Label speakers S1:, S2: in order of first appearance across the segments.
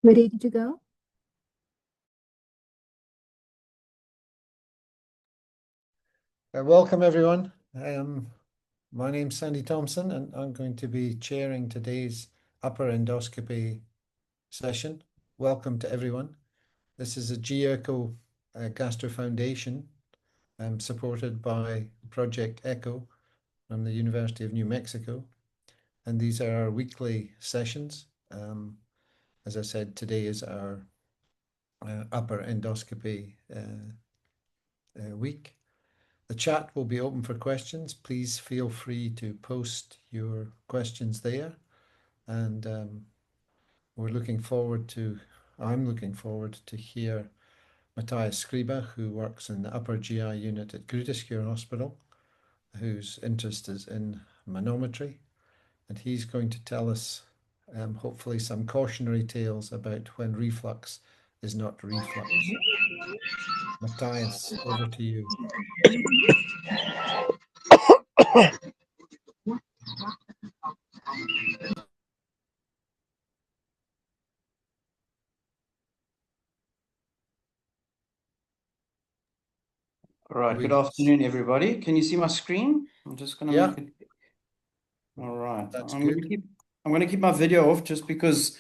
S1: Ready to go?
S2: Welcome, everyone. My name's Sandy Thompson, and I'm going to be chairing today's upper endoscopy session. Welcome to everyone. This is a iEcho Gastro Foundation supported by Project Echo from the University of New Mexico. And these are our weekly sessions. As I said, today is our upper endoscopy week. The chat will be open for questions. Please feel free to post your questions there. And I'm looking forward to hear Matthias Scriba, who works in the upper GI unit at Grüteskür Hospital, whose interest is in manometry. And he's going to tell us, hopefully, some cautionary tales about when reflux is not reflux. Matthias, over to you.
S3: All right, good afternoon, everybody. Can you see my screen? I'm just going to make it. All right.
S2: That's
S3: I'm
S2: good.
S3: going to keep my video off just because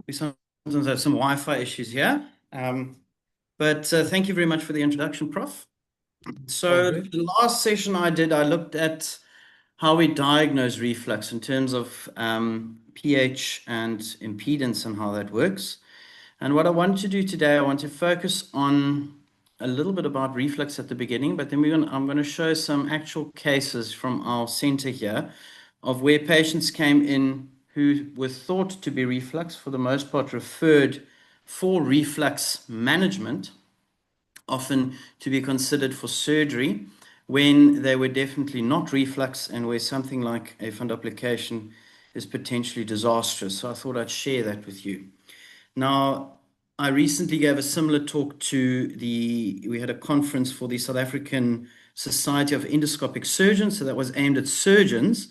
S3: we sometimes have some Wi-Fi issues here. But thank you very much for the introduction, Prof. So the last session I did, I looked at how we diagnose reflux in terms of pH and impedance and how that works. And what I want to do today, I want to focus on a little bit about reflux at the beginning, but then I'm going to show some actual cases from our center here of where patients came in who were thought to be reflux, for the most part referred for reflux management, often to be considered for surgery, when they were definitely not reflux and where something like a fundoplication is potentially disastrous. So I thought I'd share that with you. Now, I recently gave a similar talk to we had a conference for the South African Society of Endoscopic Surgeons. So that was aimed at surgeons.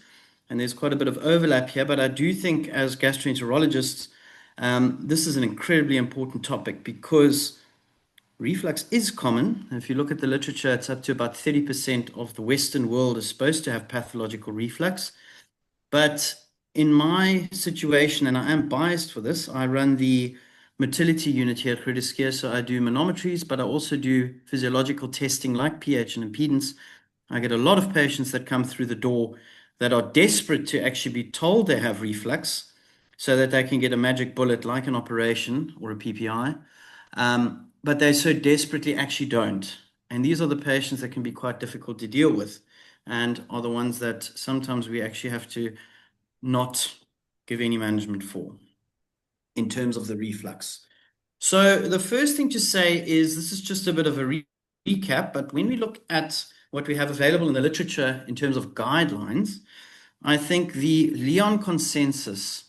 S3: And there's quite a bit of overlap here. But I do think as gastroenterologists, this is an incredibly important topic because reflux is common. If you look at the literature, it's up to about 30% of the Western world is supposed to have pathological reflux. But in my situation, and I am biased for this, I run the motility unit here at Grüteskür, so I do manometries, but I also do physiological testing like pH and impedance. I get a lot of patients that come through the door that are desperate to actually be told they have reflux so that they can get a magic bullet like an operation or a PPI. But they so desperately actually don't. And these are the patients that can be quite difficult to deal with and are the ones that sometimes we actually have to not give any management for in terms of the reflux. So the first thing to say is this is just a bit of a recap, but when we look at what we have available in the literature in terms of guidelines, I think the Lyon consensus,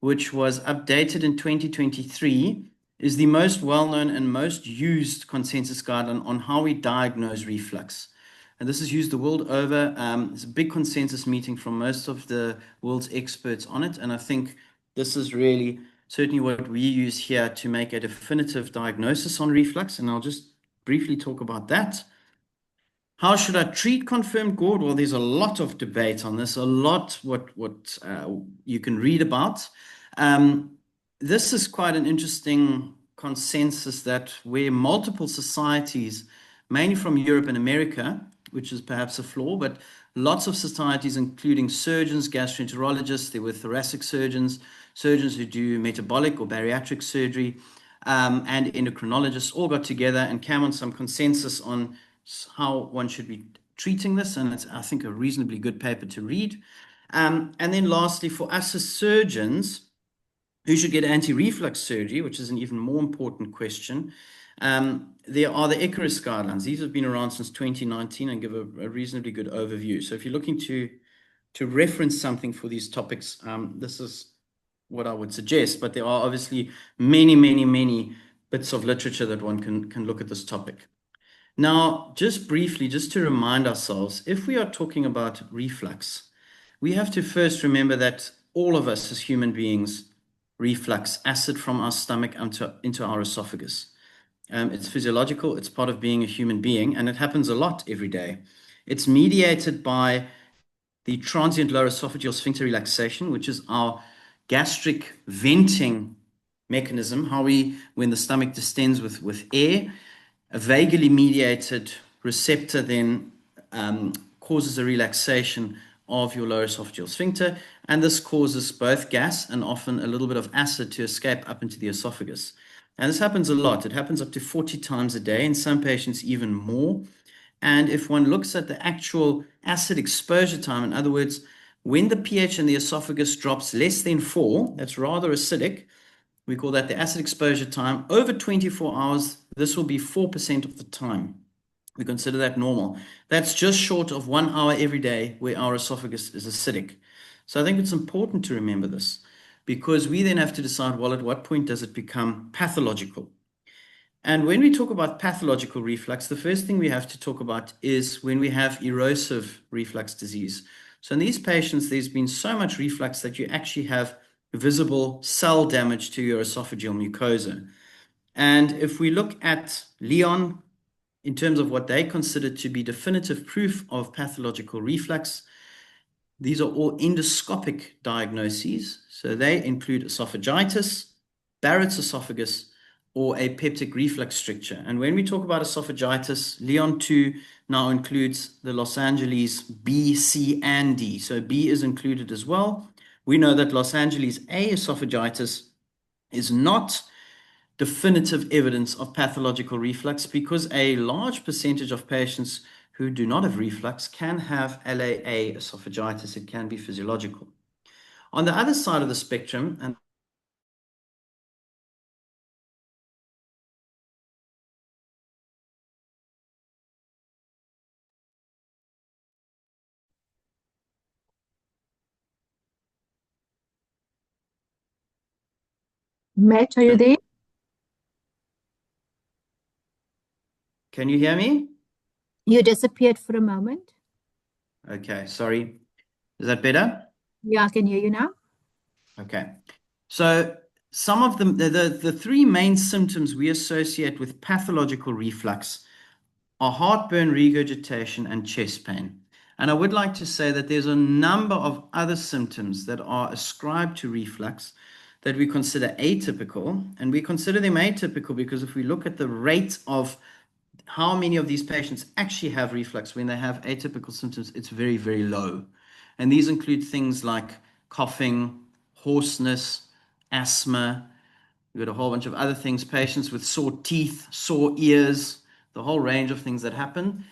S3: which was updated in 2023, is the most well-known and most used consensus guideline on how we diagnose reflux. And this is used the world over. It's a big consensus meeting from most of the world's experts on it. And I think this is really certainly what we use here to make a definitive diagnosis on reflux. And I'll just briefly talk about that. How should I treat confirmed GORD? Well, there's a lot of debate on this, a lot what you can read about. This is quite an interesting consensus that where multiple societies, mainly from Europe and America, which is perhaps a flaw, but lots of societies, including surgeons, gastroenterologists, there were thoracic surgeons, surgeons who do metabolic or bariatric surgery, and endocrinologists all got together and came on some consensus on how one should be treating this. And it's, I think, a reasonably good paper to read. And then lastly, for us as surgeons who should get anti-reflux surgery, which is an even more important question, there are the ECRIS guidelines. These have been around since 2019 and give a reasonably good overview. So if you're looking to reference something for these topics, this is what I would suggest. But there are obviously many bits of literature that one can look at this topic. Now, just briefly, just to remind ourselves, if we are talking about reflux, we have to first remember that all of us as human beings reflux, acid from our stomach into our esophagus. It's physiological, it's part of being a human being, and it happens a lot every day. It's mediated by the transient lower esophageal sphincter relaxation, which is our gastric venting mechanism, when the stomach distends with air, a vaguely mediated receptor then causes a relaxation of your lower esophageal sphincter, and this causes both gas and often a little bit of acid to escape up into the esophagus. And this happens a lot. It happens up to 40 times a day, in some patients even more. And if one looks at the actual acid exposure time, in other words, when the pH in the esophagus drops less than 4, that's rather acidic, we call that the acid exposure time. Over 24 hours, this will be 4% of the time. We consider that normal. That's just short of 1 hour every day where our esophagus is acidic. So I think it's important to remember this, because we then have to decide, well, at what point does it become pathological? And when we talk about pathological reflux, the first thing we have to talk about is when we have erosive reflux disease. So in these patients, there's been so much reflux that you actually have visible cell damage to your esophageal mucosa. And if we look at Leon, in terms of what they consider to be definitive proof of pathological reflux, these are all endoscopic diagnoses. So they include esophagitis, Barrett's esophagus, or a peptic reflux stricture. And when we talk about esophagitis, Leon 2 now includes the Los Angeles B, C, and D. So B is included as well. We know that Los Angeles A esophagitis is not definitive evidence of pathological reflux, because a large percentage of patients who do not have reflux can have LAA esophagitis. It can be physiological. On the other side of the spectrum, and
S1: Matt, are you there?
S3: can you hear me?
S1: You disappeared for a moment.
S3: Okay, sorry. Is that better?
S1: Yeah, I can hear you now.
S3: Okay. So some of them, the three main symptoms we associate with pathological reflux are heartburn, regurgitation, and chest pain. And I would like to say that there's a number of other symptoms that are ascribed to reflux that we consider atypical. And we consider them atypical because if we look at the rate of how many of these patients actually have reflux when they have atypical symptoms, it's very, very low. And these include things like coughing, hoarseness, asthma. We've got a whole bunch of other things, patients with sore teeth, sore ears, the whole range of things that happen.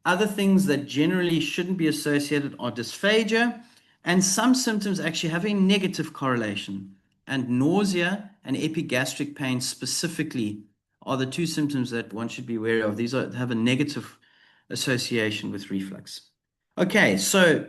S3: Other things that generally shouldn't be associated are dysphagia, and some symptoms actually have a negative correlation. And nausea and epigastric pain specifically are the two symptoms that one should be wary of. These have a negative association with reflux. Okay, so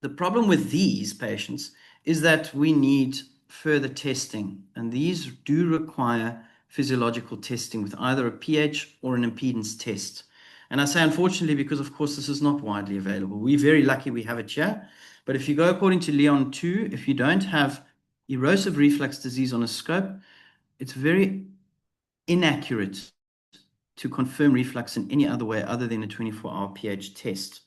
S3: the problem with these patients is that we need further testing, and these do require physiological testing with either a pH or an impedance test. And I say unfortunately because, of course, this is not widely available. We're very lucky we have it here. But if you go according to Leon 2, if you don't have erosive reflux disease on a scope, it's very inaccurate to confirm reflux in any other way other than a 24-hour pH test.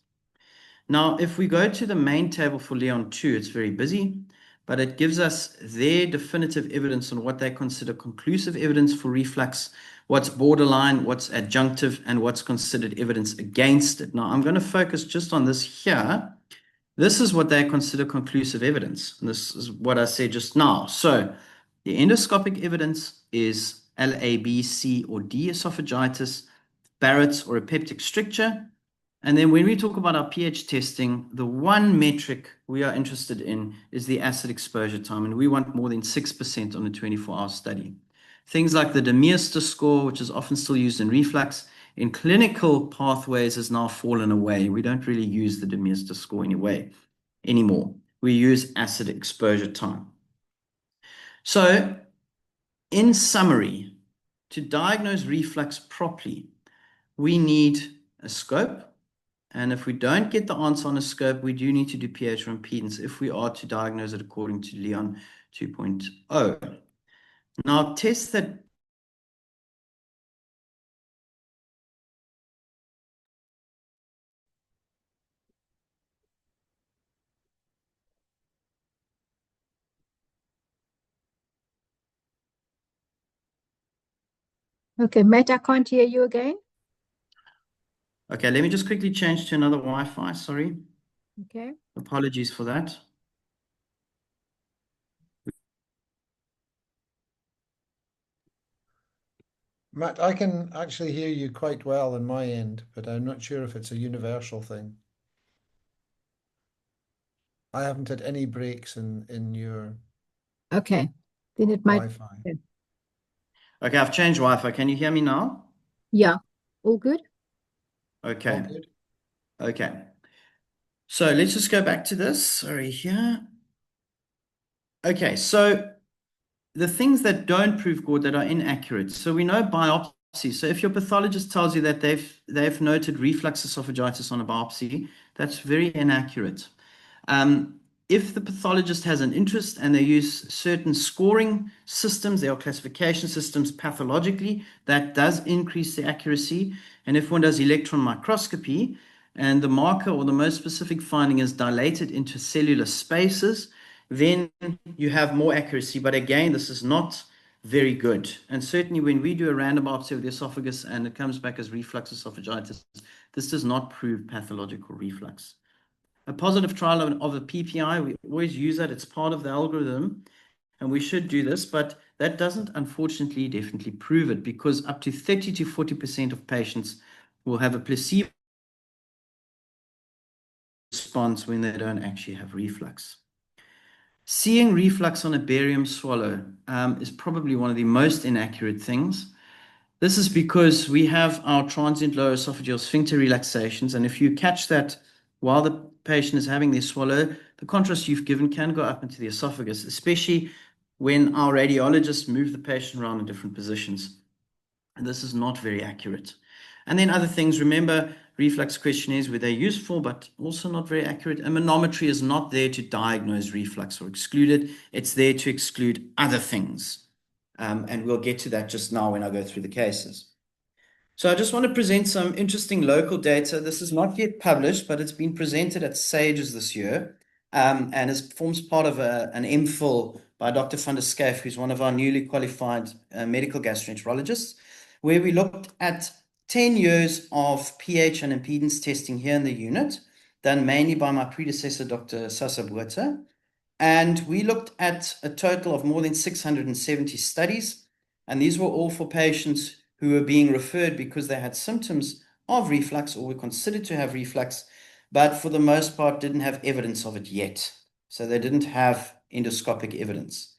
S3: Now, if we go to the main table for Leon 2, it's very busy, but it gives us their definitive evidence on what they consider conclusive evidence for reflux, what's borderline, what's adjunctive, and what's considered evidence against it. Now, I'm going to focus just on this here. This is what they consider conclusive evidence. And this is what I said just now. So the endoscopic evidence is LAB, C, or D esophagitis, Barrett's, or a peptic stricture. And then when we talk about our pH testing, the one metric we are interested in is the acid exposure time, and we want more than 6% on a 24-hour study. Things like the Demeester score, which is often still used in reflux, in clinical pathways has now fallen away. We don't really use the Demeester score anymore. We use acid exposure time. So, in summary, to diagnose reflux properly, we need a scope, And if we don't get the answer on a scope, we do need to do pH or impedance if we are to diagnose it according to Leon 2.0. Now, tests that
S1: Okay, Matt, I can't hear you again.
S3: Okay, let me just quickly change to another Wi-Fi. Sorry.
S1: Okay.
S3: Apologies for that.
S2: Matt, I can actually hear you quite well on my end, but I'm not sure if it's a universal thing. I haven't had any breaks in your
S1: Okay. Then it might.
S2: Wi-Fi.
S3: Okay, I've changed Wi-Fi. Can you hear me now?
S1: Yeah. All good?
S3: Okay.
S2: All good?
S3: Okay. So let's just go back to this. Sorry, here. Okay, so the things that don't prove good, that are inaccurate. So we know biopsy. So if your pathologist tells you that they've noted reflux esophagitis on a biopsy, that's very inaccurate. If the pathologist has an interest and they use certain scoring systems, there are classification systems pathologically, that does increase the accuracy. And if one does electron microscopy and the marker or the most specific finding is dilated intercellular spaces, then you have more accuracy. But again, this is not very good. And certainly when we do a random biopsy of the esophagus and it comes back as reflux esophagitis, this does not prove pathological reflux. A positive trial of a PPI, we always use that. It's part of the algorithm, and we should do this, but that doesn't, unfortunately, definitely prove it, because up to 30 to 40% of patients will have a placebo response when they don't actually have reflux. Seeing reflux on a barium swallow is probably one of the most inaccurate things. This is because we have our transient lower esophageal sphincter relaxations, and if you catch that while the patient is having their swallow, the contrast you've given can go up into the esophagus, especially when our radiologists move the patient around in different positions. And this is not very accurate. And then other things, remember, reflux questionnaires were they useful, but also not very accurate. A manometry is not there to diagnose reflux or exclude it. It's there to exclude other things. And we'll get to that just now when I go through the cases. So I just want to present some interesting local data. This is not yet published, but it's been presented at SAGES this year, and forms part of an MPhil by Dr. van der Schyff, who's one of our newly qualified medical gastroenterologists, where we looked at 10 years of pH and impedance testing here in the unit, done mainly by my predecessor, Dr. Sasa Botha. And we looked at a total of more than 670 studies, and these were all for patients who were being referred because they had symptoms of reflux or were considered to have reflux, but for the most part didn't have evidence of it yet. So they didn't have endoscopic evidence.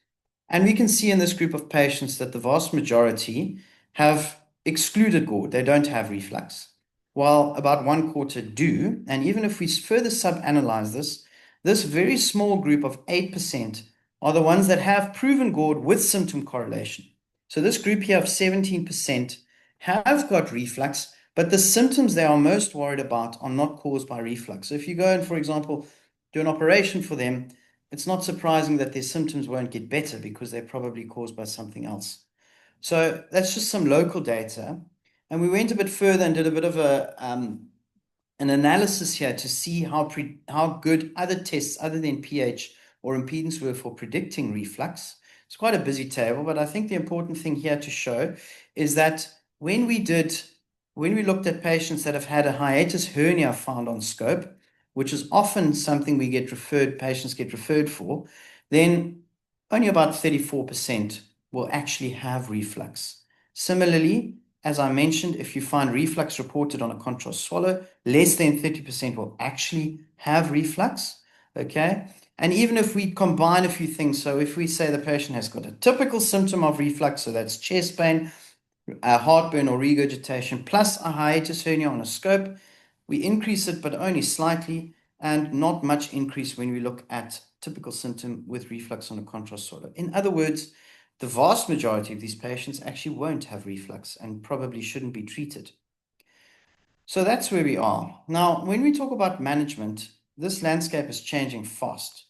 S3: And we can see in this group of patients that the vast majority have excluded GORD. They don't have reflux, while about 1/4 do. And even if we further sub-analyze this very small group of 8% are the ones that have proven GORD with symptom correlation. So this group here of 17% have got reflux, but the symptoms they are most worried about are not caused by reflux. So if you go and, for example, do an operation for them, it's not surprising that their symptoms won't get better because they're probably caused by something else. So that's just some local data. And we went a bit further and did a bit of an analysis here to see how good other tests other than pH or impedance were for predicting reflux. It's quite a busy table, but I think the important thing here to show is that when we looked at patients that have had a hiatus hernia found on scope, which is often something patients get referred for, then only about 34% will actually have reflux. Similarly, as I mentioned, if you find reflux reported on a contrast swallow, less than 30% will actually have reflux, okay? And even if we combine a few things, so if we say the patient has got a typical symptom of reflux, so that's chest pain, heartburn or regurgitation, plus a hiatus hernia on a scope, we increase it, but only slightly, and not much increase when we look at typical symptom with reflux on a contrast swallow. In other words, the vast majority of these patients actually won't have reflux and probably shouldn't be treated. So that's where we are. Now, when we talk about management, this landscape is changing fast.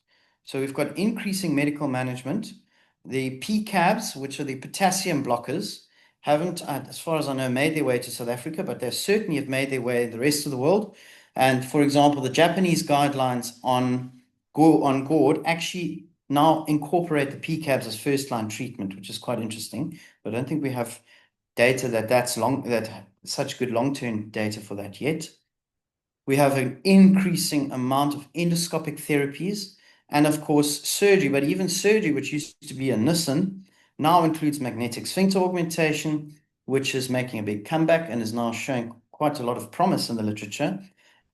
S3: So we've got increasing medical management. The PCABs, which are the potassium blockers, haven't, as far as I know, made their way to South Africa, but they certainly have made their way in the rest of the world. And for example, the Japanese guidelines on GORD actually now incorporate the PCABs as first-line treatment, which is quite interesting. But I don't think we have data that such good long-term data for that yet. We have an increasing amount of endoscopic therapies and of course surgery, but even surgery, which used to be a Nissen, now includes magnetic sphincter augmentation, which is making a big comeback and is now showing quite a lot of promise in the literature.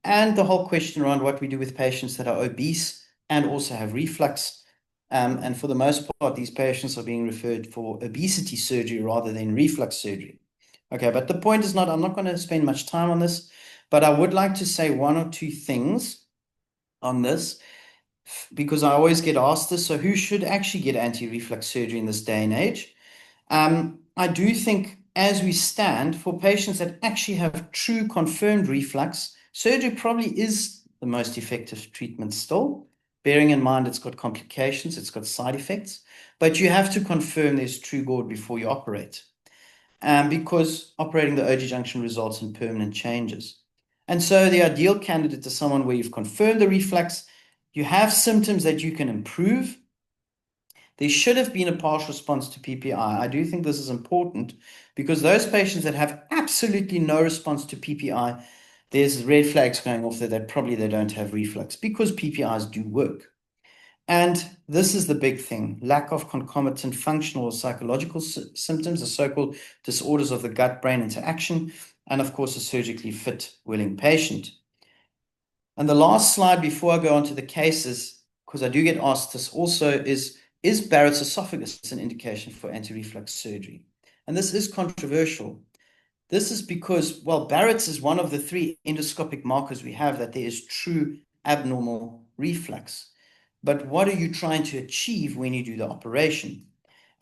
S3: And the whole question around what we do with patients that are obese and also have reflux. And for the most part, these patients are being referred for obesity surgery rather than reflux surgery. Okay, but the point is not, I'm not going to spend much time on this, but I would like to say one or two things on this because I always get asked this. So who should actually get anti-reflux surgery in this day and age? I do think as we stand, for patients that actually have true confirmed reflux, surgery probably is the most effective treatment still, bearing in mind it's got complications, it's got side effects, but you have to confirm there's true GORD before you operate, because operating the OG junction results in permanent changes. And so the ideal candidate is someone where you've confirmed the reflux, you have symptoms that you can improve. There should have been a partial response to PPI. I do think this is important because those patients that have absolutely no response to PPI, there's red flags going off there that probably they don't have reflux because PPIs do work. And this is the big thing, lack of concomitant functional or psychological symptoms, the so-called disorders of the gut-brain interaction, and of course, a surgically fit, willing patient. And the last slide before I go on to the cases, because I do get asked this also, is Barrett's esophagus an indication for anti-reflux surgery? And this is controversial. This is because, well, Barrett's is one of the 3 endoscopic markers we have that there is true abnormal reflux. But what are you trying to achieve when you do the operation?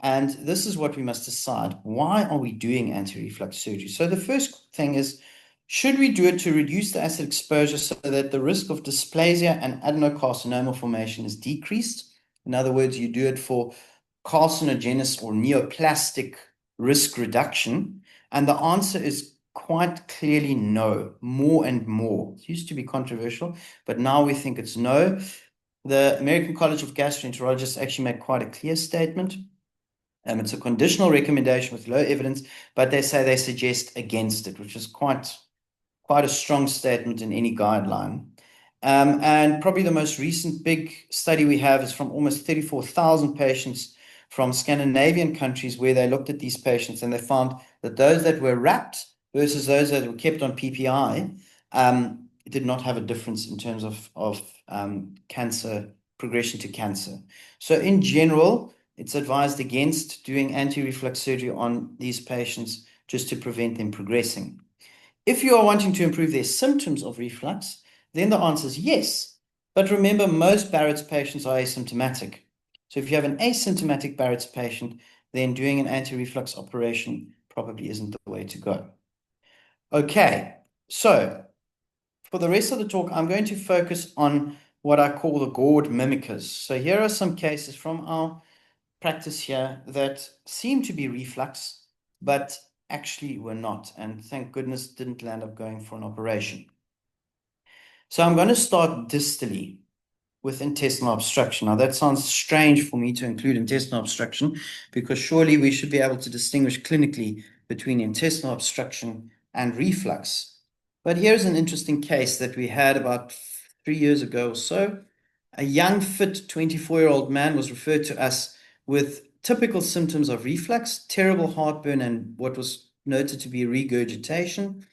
S3: And this is what we must decide. Why are we doing anti-reflux surgery? So the first thing is, should we do it to reduce the acid exposure so that the risk of dysplasia and adenocarcinoma formation is decreased? In other words, you do it for carcinogenesis or neoplastic risk reduction. And the answer is quite clearly no, more and more. It used to be controversial, but now we think it's no. The American College of Gastroenterologists actually made quite a clear statement. It's a conditional recommendation with low evidence, but they say they suggest against it, which is quite a strong statement in any guideline. And probably the most recent big study we have is from almost 34,000 patients from Scandinavian countries where they looked at these patients and they found that those that were wrapped versus those that were kept on PPI did not have a difference in terms of cancer, progression to cancer. So in general, it's advised against doing anti-reflux surgery on these patients just to prevent them progressing. If you are wanting to improve their symptoms of reflux, then the answer is yes. But remember, most Barrett's patients are asymptomatic. So if you have an asymptomatic Barrett's patient, then doing an anti-reflux operation probably isn't the way to go. Okay, so for the rest of the talk, I'm going to focus on what I call the GORD mimickers. So here are some cases from our practice here that seem to be reflux, but actually were not. And thank goodness didn't land up going for an operation. So I'm going to start distally with intestinal obstruction. Now that sounds strange for me to include intestinal obstruction because surely we should be able to distinguish clinically between intestinal obstruction and reflux. But here's an interesting case that we had about 3 years ago or so. A young, fit 24-year-old man was referred to us with typical symptoms of reflux, terrible heartburn, and what was noted to be regurgitation.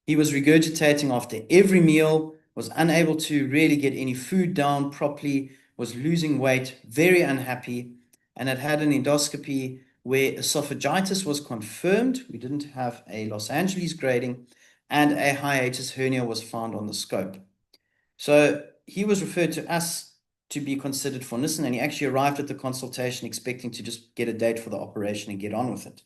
S3: He was regurgitating after every meal, was unable to really get any food down properly, was losing weight, very unhappy, and had an endoscopy where esophagitis was confirmed. We didn't have a Los Angeles grading, and a hiatus hernia was found on the scope. So he was referred to us to be considered for Nissen, and he actually arrived at the consultation expecting to just get a date for the operation and get on with it.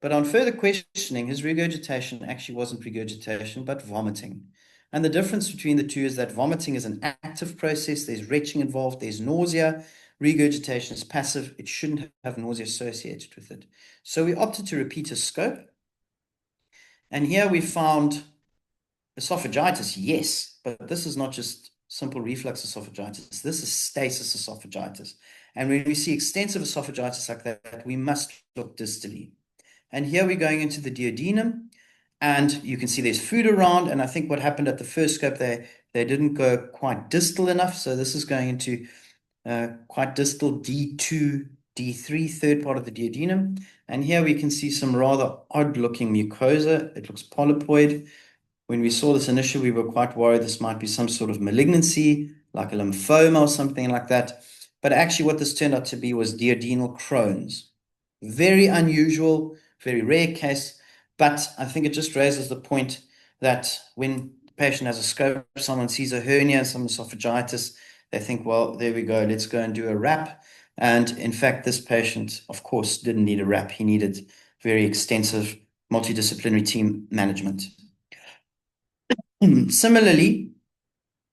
S3: But on further questioning, his regurgitation actually wasn't regurgitation, but vomiting. And the difference between the two is that vomiting is an active process. There's retching involved. There's nausea. Regurgitation is passive. It shouldn't have nausea associated with it. So we opted to repeat a scope. And here we found esophagitis, yes, but this is not just simple reflux esophagitis. This is stasis esophagitis. And when we see extensive esophagitis like that, we must look distally. And here we're going into the duodenum, and you can see there's food around. And I think what happened at the first scope, they didn't go quite distal enough. So this is going into quite distal D2, D3, third part of the duodenum. And here we can see some rather odd looking mucosa. It looks polypoid. When we saw this initially, we were quite worried this might be some sort of malignancy, like a lymphoma or something like that. But actually what this turned out to be was duodenal Crohn's. Very unusual, very rare case, but I think it just raises the point that when the patient has a scope, someone sees a hernia, some esophagitis, they think, well, there we go, let's go and do a wrap. And in fact, this patient, of course, didn't need a wrap. He needed very extensive multidisciplinary team management. Similarly,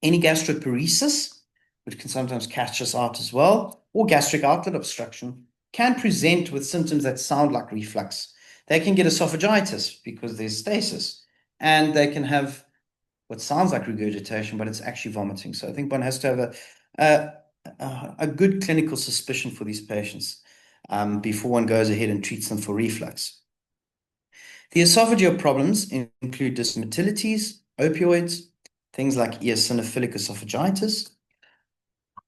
S3: any gastroparesis, which can sometimes catch us out as well, or gastric outlet obstruction, can present with symptoms that sound like reflux. They can get esophagitis because there's stasis, and they can have what sounds like regurgitation, but it's actually vomiting. So I think one has to have a good clinical suspicion for these patients before one goes ahead and treats them for reflux. The esophageal problems include dysmotilities, opioids, things like eosinophilic esophagitis,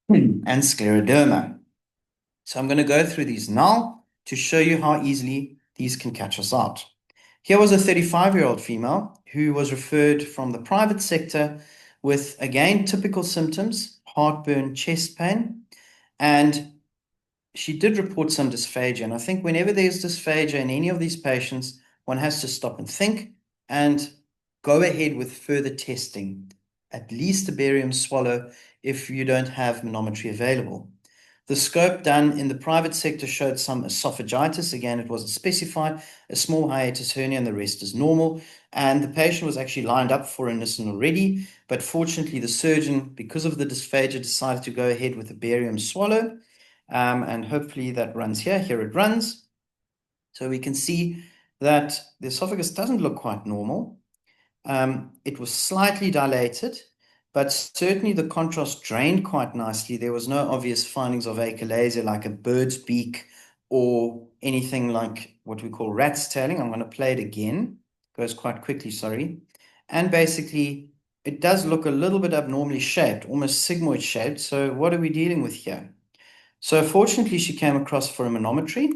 S3: and scleroderma. So I'm going to go through these now to show you how easily these can catch us out. Here was a 35-year-old female who was referred from the private sector with, again, typical symptoms, heartburn, chest pain, and she did report some dysphagia. And I think whenever there's dysphagia in any of these patients, one has to stop and think and go ahead with further testing, at least a barium swallow if you don't have manometry available. The scope done in the private sector showed some esophagitis. Again, it wasn't specified, a small hiatus hernia, and the rest is normal. And the patient was actually lined up for a Nissen already, but fortunately the surgeon, because of the dysphagia, decided to go ahead with a barium swallow. And hopefully that runs here. Here it runs. So we can see that the esophagus doesn't look quite normal. It was slightly dilated, but certainly the contrast drained quite nicely. There was no obvious findings of achalasia like a bird's beak or anything like what we call rat's tailing. I'm going to play it again. It goes quite quickly, sorry. And basically, it does look a little bit abnormally shaped, almost sigmoid shaped. So what are we dealing with here? So fortunately, she came across for a manometry.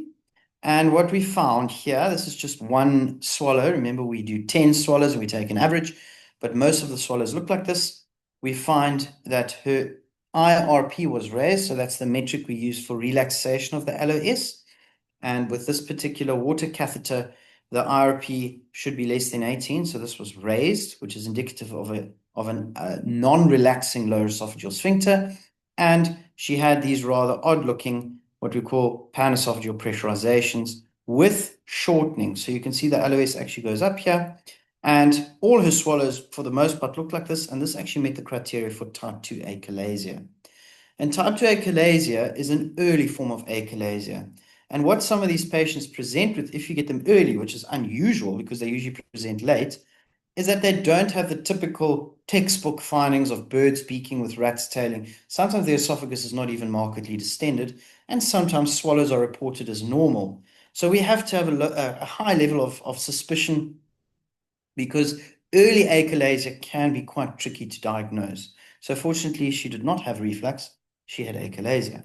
S3: And what we found here, this is just one swallow. Remember, we do 10 swallows and we take an average, but most of the swallows look like this. We find that her IRP was raised, so that's the metric we use for relaxation of the LOS. And with this particular water catheter, the IRP should be less than 18, so this was raised, which is indicative of a non-relaxing lower esophageal sphincter. And she had these rather odd-looking, what we call panesophageal pressurizations with shortening. So you can see the LOS actually goes up here. And all her swallows, for the most part, look like this. And this actually met the criteria for type 2 achalasia. And type 2 achalasia is an early form of achalasia. And what some of these patients present with, if you get them early, which is unusual because they usually present late, is that they don't have the typical textbook findings of birds beaking with rats tailing. Sometimes the esophagus is not even markedly distended, and sometimes swallows are reported as normal. So we have to have a high level of suspicion because early achalasia can be quite tricky to diagnose. So fortunately, she did not have reflux. She had achalasia.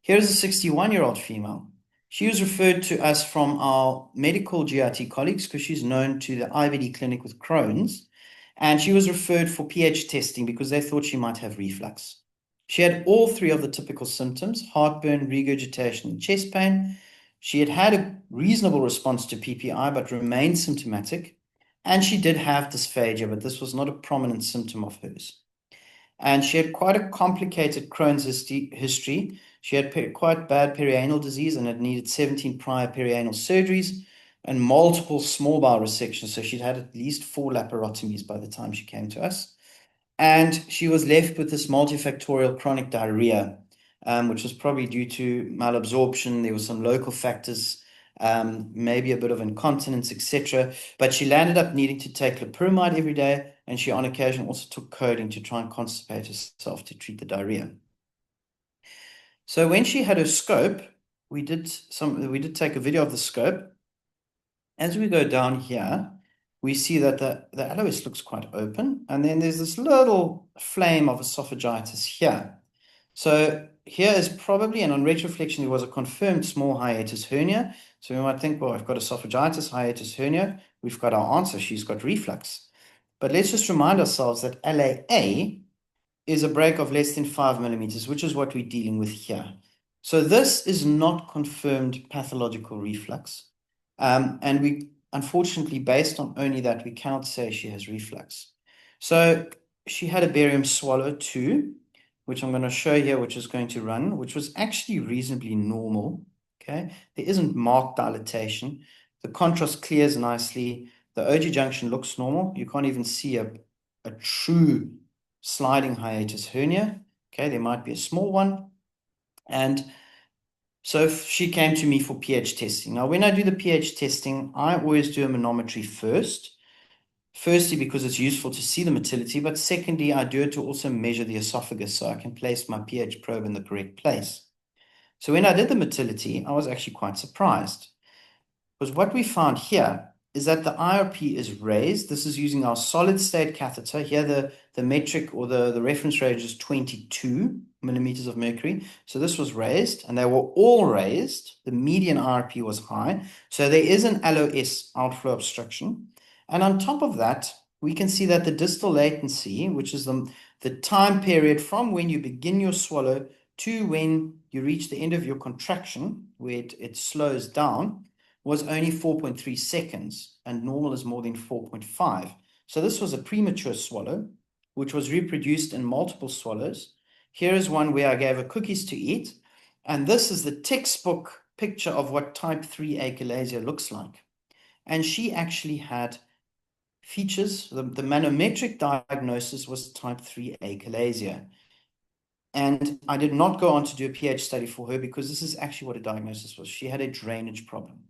S3: Here's a 61-year-old female. She was referred to us from our medical GIT colleagues because she's known to the IVD clinic with Crohn's. And she was referred for pH testing because they thought she might have reflux. She had all three of the typical symptoms, heartburn, regurgitation, and chest pain. She had had a reasonable response to PPI, but remained symptomatic. And she did have dysphagia, but this was not a prominent symptom of hers. And she had quite a complicated Crohn's history. She had quite bad perianal disease and had needed 17 prior perianal surgeries. and multiple small bowel resections. So she'd had at least 4 laparotomies by the time she came to us. And she was left with this multifactorial chronic diarrhea, which was probably due to malabsorption. There were some local factors, maybe a bit of incontinence, etc. But she landed up needing to take loperamide every day, and she on occasion also took codeine to try and constipate herself to treat the diarrhea. So when she had her scope, we did take a video of the scope. As we go down here, we see that the LOS looks quite open, and then there's this little flame of esophagitis here. So here is probably, and on retroflexion, there was a confirmed small hiatus hernia. So we might think, well, I've got esophagitis, hiatus hernia. We've got our answer. She's got reflux. But let's just remind ourselves that LAA is a break of less than 5 millimeters, which is what we're dealing with here. So this is not confirmed pathological reflux. And we, unfortunately, based on only that, we cannot say she has reflux. So she had a barium swallow too, which I'm going to show here, which is going to run, which was actually reasonably normal. Okay, there isn't marked dilatation. The contrast clears nicely. The OG junction looks normal. You can't even see a true sliding hiatus hernia. Okay, there might be a small one. And so she came to me for pH testing. Now, when I do the pH testing, I always do a manometry first. Firstly, because it's useful to see the motility, but secondly, I do it to also measure the esophagus so I can place my pH probe in the correct place. So when I did the motility, I was actually quite surprised, because what we found here is that the IRP is raised. This is using our solid state catheter. Here, the metric or the reference range is 22 millimeters of mercury. So this was raised, and they were all raised. The median IRP was high. So there is an LOS, outflow obstruction. And on top of that, we can see that the distal latency, which is the time period from when you begin your swallow to when you reach the end of your contraction, where it slows down, was only 4.3 seconds, and normal is more than 4.5. So this was a premature swallow, which was reproduced in multiple swallows. Here is one where I gave her cookies to eat, and this is the textbook picture of what type 3 achalasia looks like. And she actually had features, the manometric diagnosis was type 3 achalasia. And I did not go on to do a pH study for her because this is actually what a diagnosis was. She had a drainage problem.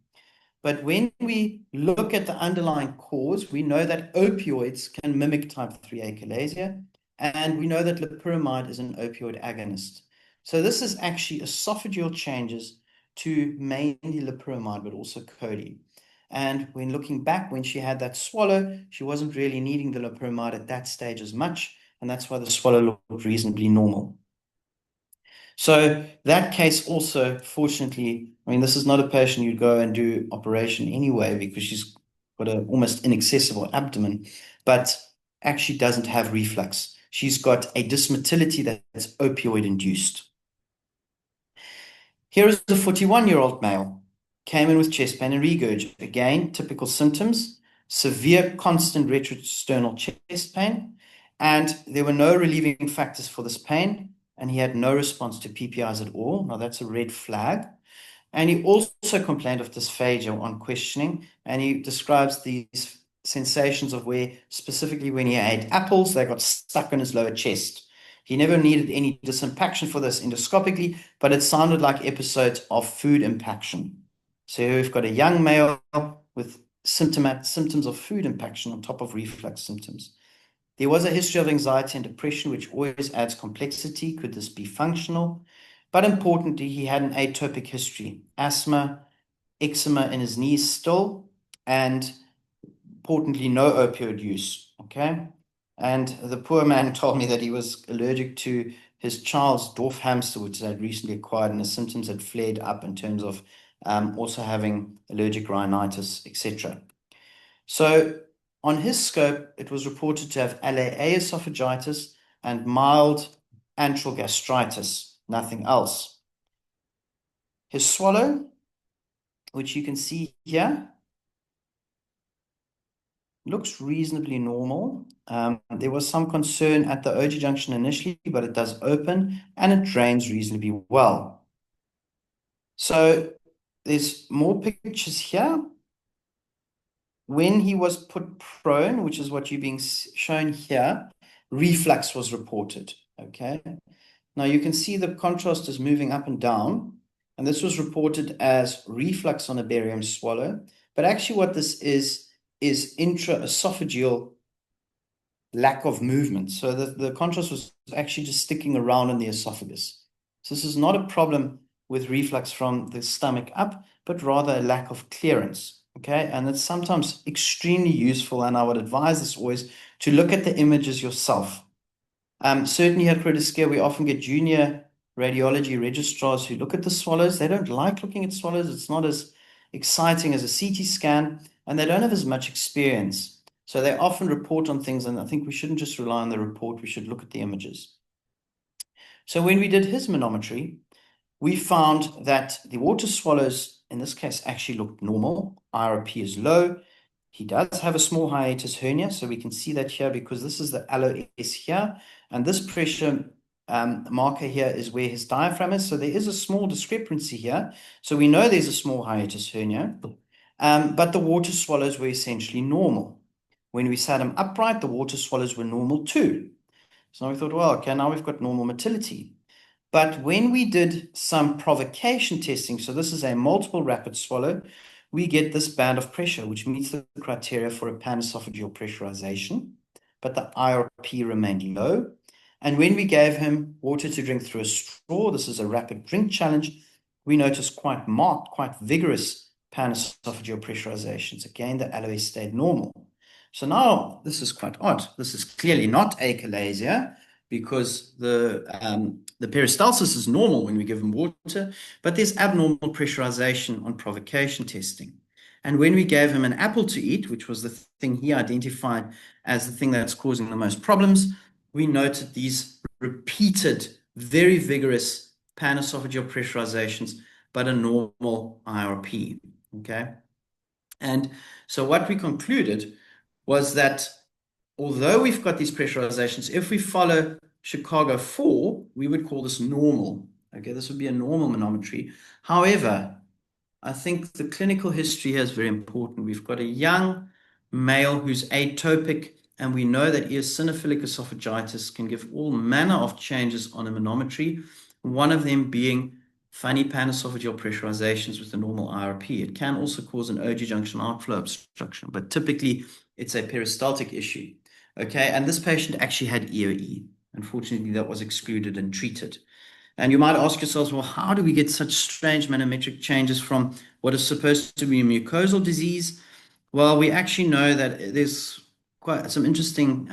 S3: But when we look at the underlying cause, we know that opioids can mimic type 3 achalasia, and we know that loperamide is an opioid agonist. So this is actually esophageal changes to mainly loperamide, but also codeine. And when looking back, when she had that swallow, she wasn't really needing the loperamide at that stage as much, and that's why the swallow looked reasonably normal. So that case also, fortunately, I mean, this is not a patient you'd go and do operation anyway because she's got an almost inaccessible abdomen, but actually doesn't have reflux. She's got a dysmotility that's opioid induced. Here is a 41-year-old male, came in with chest pain and regurg. Again, typical symptoms, severe constant retrosternal chest pain, and there were no relieving factors for this pain, and he had no response to PPIs at all. Now, that's a red flag. And he also complained of dysphagia on questioning, and he describes these sensations of where, specifically when he ate apples, they got stuck in his lower chest. He never needed any disimpaction for this endoscopically, but it sounded like episodes of food impaction. So we've got a young male with symptoms of food impaction on top of reflux symptoms. There was a history of anxiety and depression, which always adds complexity. Could this be functional? But importantly, he had an atopic history, asthma, eczema in his knees still, and importantly, no opioid use, okay? And the poor man told me that he was allergic to his child's dwarf hamster, which they had recently acquired, and the symptoms had flared up in terms of also having allergic rhinitis, etc. So on his scope, it was reported to have LAA esophagitis and mild antral gastritis, nothing else. His swallow, which you can see here, looks reasonably normal. There was some concern at the OG junction initially, but it does open and it drains reasonably well. So there's more pictures here. when he was put prone, which is what you're being shown here, reflux was reported. Okay. Now you can see the contrast is moving up and down, and this was reported as reflux on a barium swallow. But actually what this is intraesophageal lack of movement. So the contrast was actually just sticking around in the esophagus. So this is not a problem with reflux from the stomach up, but rather a lack of clearance. Okay, and it's sometimes extremely useful, and I would advise this always to look at the images yourself. Certainly at Critical, we often get junior radiology registrars who look at the swallows. They don't like looking at swallows. It's not as exciting as a CT scan, and they don't have as much experience. So they often report on things, and I think we shouldn't just rely on the report. We should look at the images. So when we did his manometry, we found that the water swallows, in this case, actually looked normal. IRP is low. He does have a small hiatus hernia, so we can see that here because this is the LOS here, and this pressure marker here is where his diaphragm is. So there is a small discrepancy here. So we know there's a small hiatus hernia, but the water swallows were essentially normal. When we sat him upright, the water swallows were normal too. So now we thought, well, okay, now we've got normal motility. But when we did some provocation testing, so this is a multiple rapid swallow, we get this band of pressure, which meets the criteria for a panesophageal pressurization, but the IRP remained low. And when we gave him water to drink through a straw, this is a rapid drink challenge, we noticed quite marked, quite vigorous panesophageal pressurizations. Again, the LOS stayed normal. So now this is quite odd. This is clearly not achalasia because the peristalsis is normal when we give them water, but there's abnormal pressurization on provocation testing. And when we gave him an apple to eat, which was the thing he identified as the thing that's causing the most problems, we noted these repeated, very vigorous panesophageal pressurizations, but a normal IRP. Okay. And so what we concluded was that although we've got these pressurizations, if we follow Chicago 4, we would call this normal. Okay, this would be a normal manometry. However, I think the clinical history here is very important. We've got a young male who's atopic, and we know that eosinophilic esophagitis can give all manner of changes on a manometry, one of them being funny panesophageal pressurizations with a normal IRP. It can also cause an OG junction outflow obstruction, but typically it's a peristaltic issue. Okay, and this patient actually had EOE. Unfortunately, that was excluded and treated. And you might ask yourselves, well, how do we get such strange manometric changes from what is supposed to be a mucosal disease? Well, we actually know that there's quite some interesting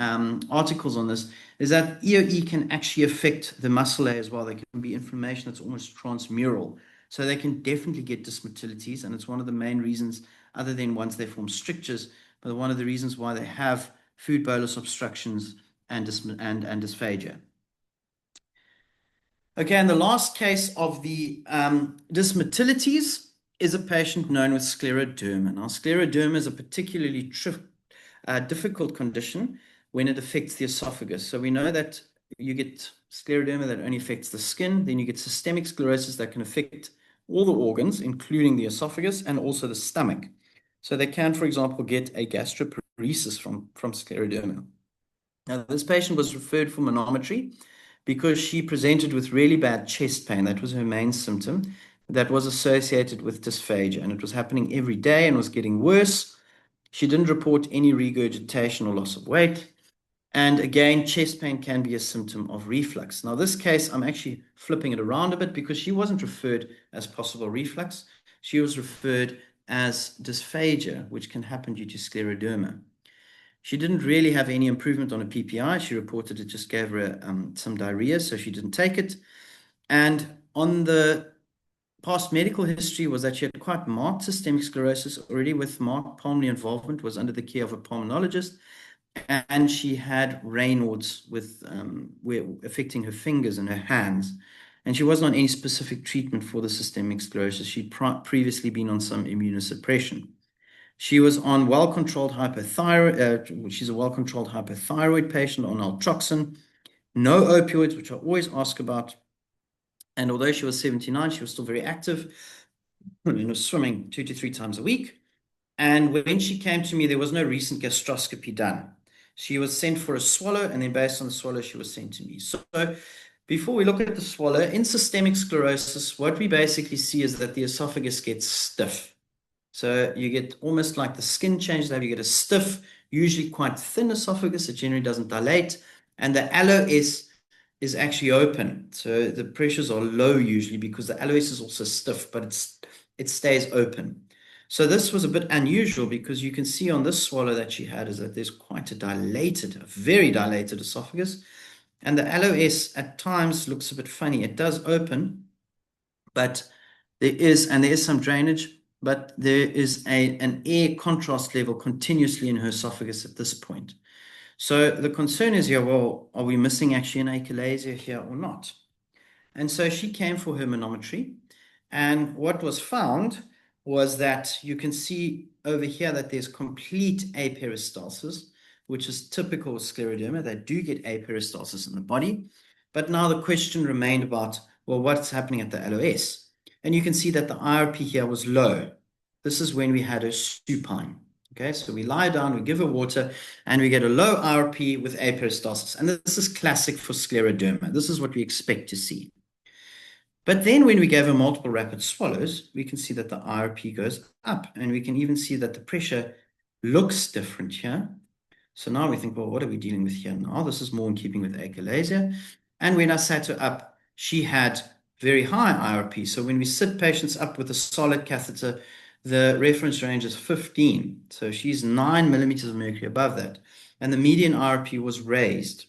S3: articles on this, is that EOE can actually affect the muscle layer as well. There can be inflammation that's almost transmural. So they can definitely get dysmotilities, and it's one of the main reasons, other than once they form strictures, but one of the reasons why they have food bolus obstructions and dysphagia. Okay, and the last case of the dysmotilities is a patient known with scleroderma. Now, scleroderma is a particularly difficult condition when it affects the esophagus. So we know that you get scleroderma that only affects the skin, then you get systemic sclerosis that can affect all the organs, including the esophagus and also the stomach. So they can, for example, get a gastroparesis from scleroderma. Now, this patient was referred for manometry because she presented with really bad chest pain. That was her main symptom that was associated with dysphagia, and it was happening every day and was getting worse. She didn't report any regurgitation or loss of weight. And again, chest pain can be a symptom of reflux. Now, this case, I'm actually flipping it around a bit because she wasn't referred as possible reflux. She was referred as dysphagia, which can happen due to scleroderma. She didn't really have any improvement on a PPI. She reported it just gave her some diarrhea, so she didn't take it. And on the past medical history was that she had quite marked systemic sclerosis already with marked pulmonary involvement, was under the care of a pulmonologist, and she had Raynaud's with affecting her fingers and her hands. And she wasn't on any specific treatment for the systemic sclerosis. She'd previously been on some immunosuppression. She was on well-controlled hypothyroid. She's a well-controlled hypothyroid patient on altroxin, no opioids, which I always ask about. And although she was 79, she was still very active and was swimming 2 to 3 times a week. And when she came to me, there was no recent gastroscopy done. She was sent for a swallow, and then based on the swallow, she was sent to me. So before we look at the swallow, in systemic sclerosis, what we basically see is that the esophagus gets stiff. So you get almost like the skin changes, you get a stiff, usually quite thin esophagus. It generally doesn't dilate. And the LOS is actually open. So the pressures are low usually because the LOS is also stiff, but it stays open. So this was a bit unusual because you can see on this swallow that she had is that there's quite a very dilated esophagus. And the LOS at times looks a bit funny. It does open, but there is some drainage, but there is an air contrast level continuously in her esophagus at this point. So the concern is here, well, are we missing actually an achalasia here or not? And so she came for her manometry. And what was found was that you can see over here that there's complete aperistalsis, which is typical of scleroderma. They do get aperistalsis in the body. But now the question remained about, well, what's happening at the LOS? And you can see that the IRP here was low. This is when we had her supine. Okay, so we lie down, we give her water, and we get a low IRP with aperistalsis. And this is classic for scleroderma. This is what we expect to see. But then when we gave her multiple rapid swallows, we can see that the IRP goes up, and we can even see that the pressure looks different here. So now we think, well, what are we dealing with here now? This is more in keeping with achalasia. And when I sat her up, she had very high IRP. So when we sit patients up with a solid catheter, the reference range is 15. So she's 9 millimeters of mercury above that. And the median IRP was raised.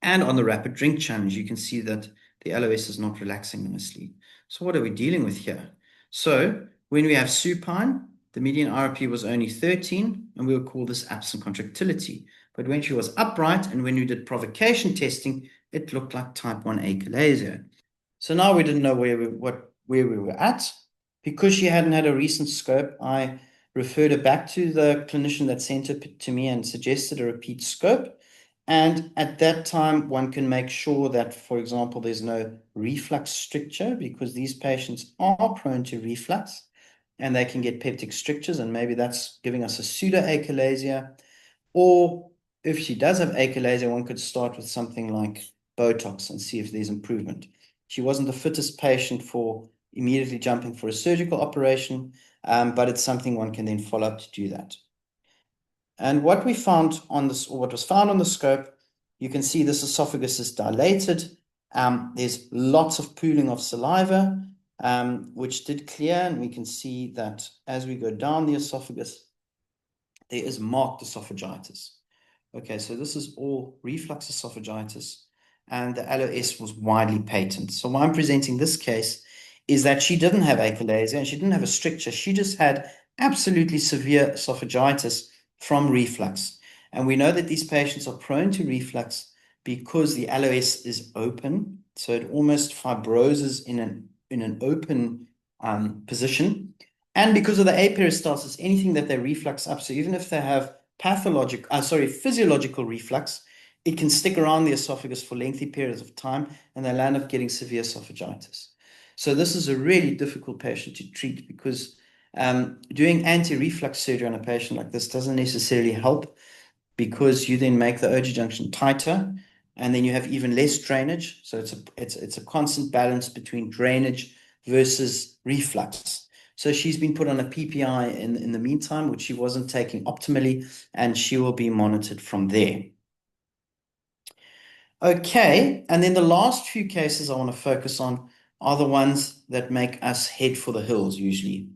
S3: And on the rapid drink challenge, you can see that the LOS is not relaxing nicely. So what are we dealing with here? So when we have supine, the median IRP was only 13, and we would call this absent contractility. But when she was upright and when we did provocation testing, it looked like type 1 achalasia. So now we didn't know where we were at. Because she hadn't had a recent scope, I referred her back to the clinician that sent her to me and suggested a repeat scope. And at that time, one can make sure that, for example, there's no reflux stricture because these patients are prone to reflux and they can get peptic strictures, and maybe that's giving us a pseudoachalasia. Or if she does have achalasia, one could start with something like Botox and see if there's improvement. She wasn't the fittest patient for immediately jumping for a surgical operation, but it's something one can then follow up to do that. And what we found on this, or what was found on the scope, you can see this esophagus is dilated. There's lots of pooling of saliva, which did clear, and we can see that as we go down the esophagus, there is marked esophagitis. Okay, so this is all reflux esophagitis, and the LOS was widely patent. So why I'm presenting this case is that she didn't have achalasia and she didn't have a stricture. She just had absolutely severe esophagitis from reflux. And we know that these patients are prone to reflux because the LOS is open. So it almost fibroses in an open position. And because of the aperistalsis, anything that they reflux up, so even if they have physiological reflux, it can stick around the esophagus for lengthy periods of time, and they'll end up getting severe esophagitis. So this is a really difficult patient to treat because doing anti-reflux surgery on a patient like this doesn't necessarily help because you then make the OG junction tighter, and then you have even less drainage. So it's a constant balance between drainage versus reflux. So she's been put on a PPI in the meantime, which she wasn't taking optimally, and she will be monitored from there. Okay, and then the last few cases I want to focus on are the ones that make us head for the hills usually.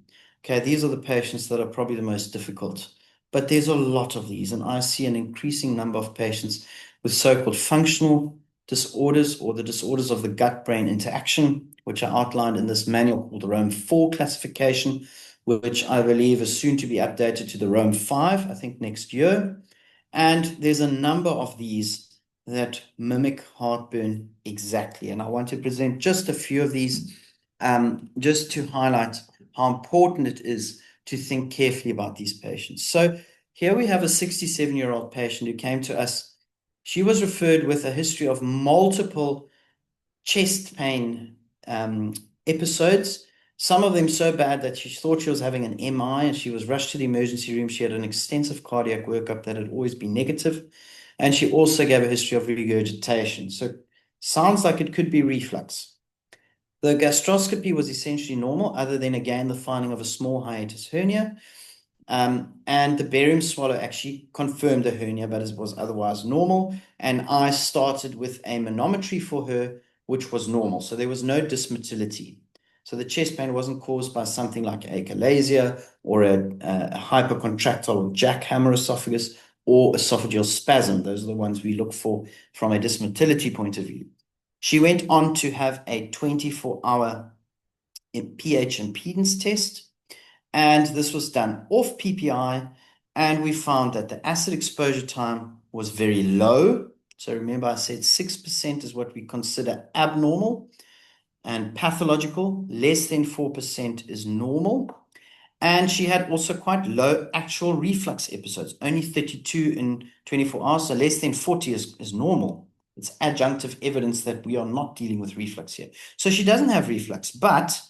S3: Okay, these are the patients that are probably the most difficult, but there's a lot of these, and I see an increasing number of patients with so-called functional disorders or the disorders of the gut-brain interaction, which are outlined in this manual called the Rome 4 classification, which I believe is soon to be updated to the Rome 5, I think next year. And there's a number of these that mimic heartburn exactly. And I want to present just a few of these just to highlight how important it is to think carefully about these patients. So here we have a 67-year-old patient who came to us. She was referred with a history of multiple chest pain episodes, Some of them so bad that she thought she was having an MI and she was rushed to the emergency room. She had an extensive cardiac workup that had always been negative. And she also gave a history of regurgitation. So sounds like it could be reflux. The gastroscopy was essentially normal, other than, again, the finding of a small hiatus hernia. And the barium swallow actually confirmed the hernia, but it was otherwise normal. And I started with a manometry for her, which was normal. So there was no dysmotility. So the chest pain wasn't caused by something like achalasia or a hypercontractile jackhammer esophagus or esophageal spasm. Those are the ones we look for from a dysmotility point of view. She went on to have a 24-hour pH impedance test, and this was done off PPI, and we found that the acid exposure time was very low. So remember, I said 6% is what we consider abnormal and pathological. Less than 4% is normal. And she had also quite low actual reflux episodes, only 32 in 24 hours, so less than 40 is normal. It's adjunctive evidence that we are not dealing with reflux here. So she doesn't have reflux, but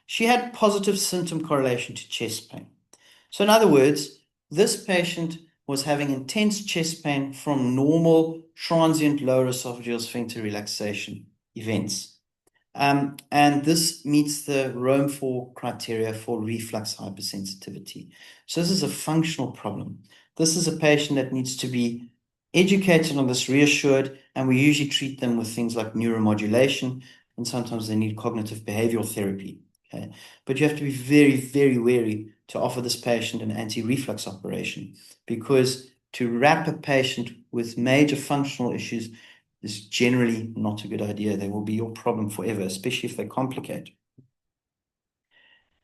S3: she had positive symptom correlation to chest pain. So in other words, this patient was having intense chest pain from normal transient lower esophageal sphincter relaxation events. And this meets the Rome 4 criteria for reflux hypersensitivity. So this is a functional problem. This is a patient that needs to be educated on this, reassured, and we usually treat them with things like neuromodulation, and sometimes they need cognitive behavioral therapy. Okay? But you have to be very, very wary to offer this patient an anti-reflux operation, because to wrap a patient with major functional issues is generally not a good idea. They will be your problem forever, especially if they complicate.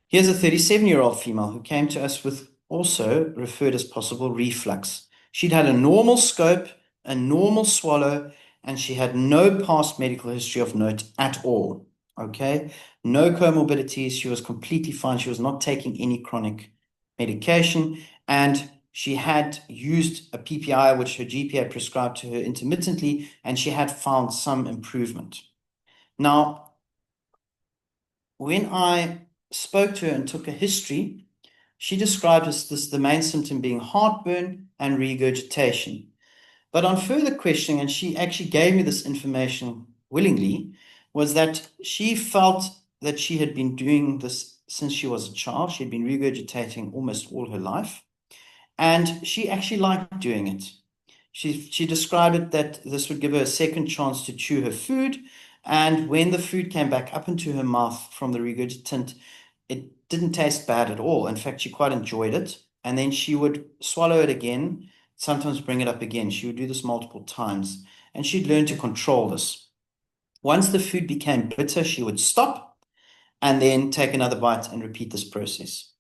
S3: Here's a 37-year-old female who came to us with also referred as possible reflux. She'd had a normal scope, a normal swallow, and she had no past medical history of note at all. Okay, no comorbidities. She was completely fine. She was not taking any chronic medication, and she had used a PPI, which her GP had prescribed to her intermittently, and she had found some improvement. Now, when I spoke to her and took a history, she described the main symptom being heartburn and regurgitation. But on further questioning, and she actually gave me this information willingly, was that she felt that she had been doing this since she was a child. She had been regurgitating almost all her life, and she actually liked doing it. She described it that this would give her a second chance to chew her food, and when the food came back up into her mouth from the regurgitant, it didn't taste bad at all. In fact, she quite enjoyed it, and then she would swallow it again, sometimes bring it up again. She would do this multiple times, and she'd learn to control this. Once the food became bitter, she would stop and then take another bite and repeat this process.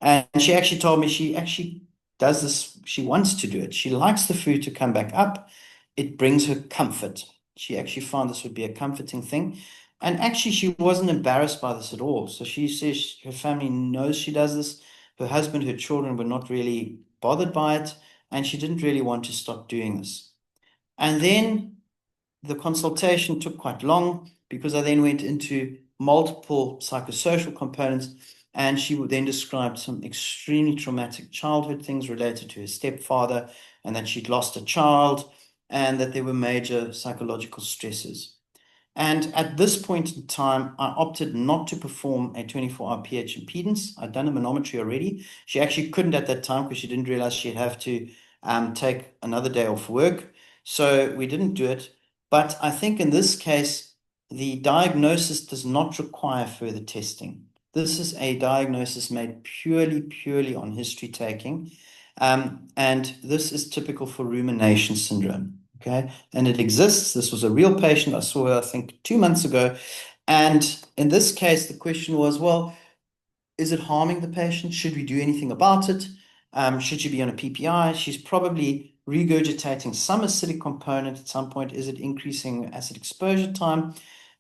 S3: And she actually told me she actually does this. She wants to do it. She likes the food to come back up. It brings her comfort. She actually found this would be a comforting thing. And actually, she wasn't embarrassed by this at all. So she says her family knows she does this. Her husband, her children were not really bothered by it. And she didn't really want to stop doing this. And then the consultation took quite long, because I then went into multiple psychosocial components, and she would then describe some extremely traumatic childhood things related to her stepfather, and that she'd lost a child, and that there were major psychological stresses. And at this point in time, I opted not to perform a 24-hour pH impedance. I'd done a manometry already. She actually couldn't at that time because she didn't realize she'd have to take another day off work. So we didn't do it. But I think in this case, the diagnosis does not require further testing. This is a diagnosis made purely on history taking. And this is typical for rumination syndrome. Okay, and it exists. This was a real patient. I saw her, I think, 2 months ago. And in this case, the question was, well, is it harming the patient? Should we do anything about it? Should she be on a PPI? She's probably regurgitating some acidic component at some point. Is it increasing acid exposure time?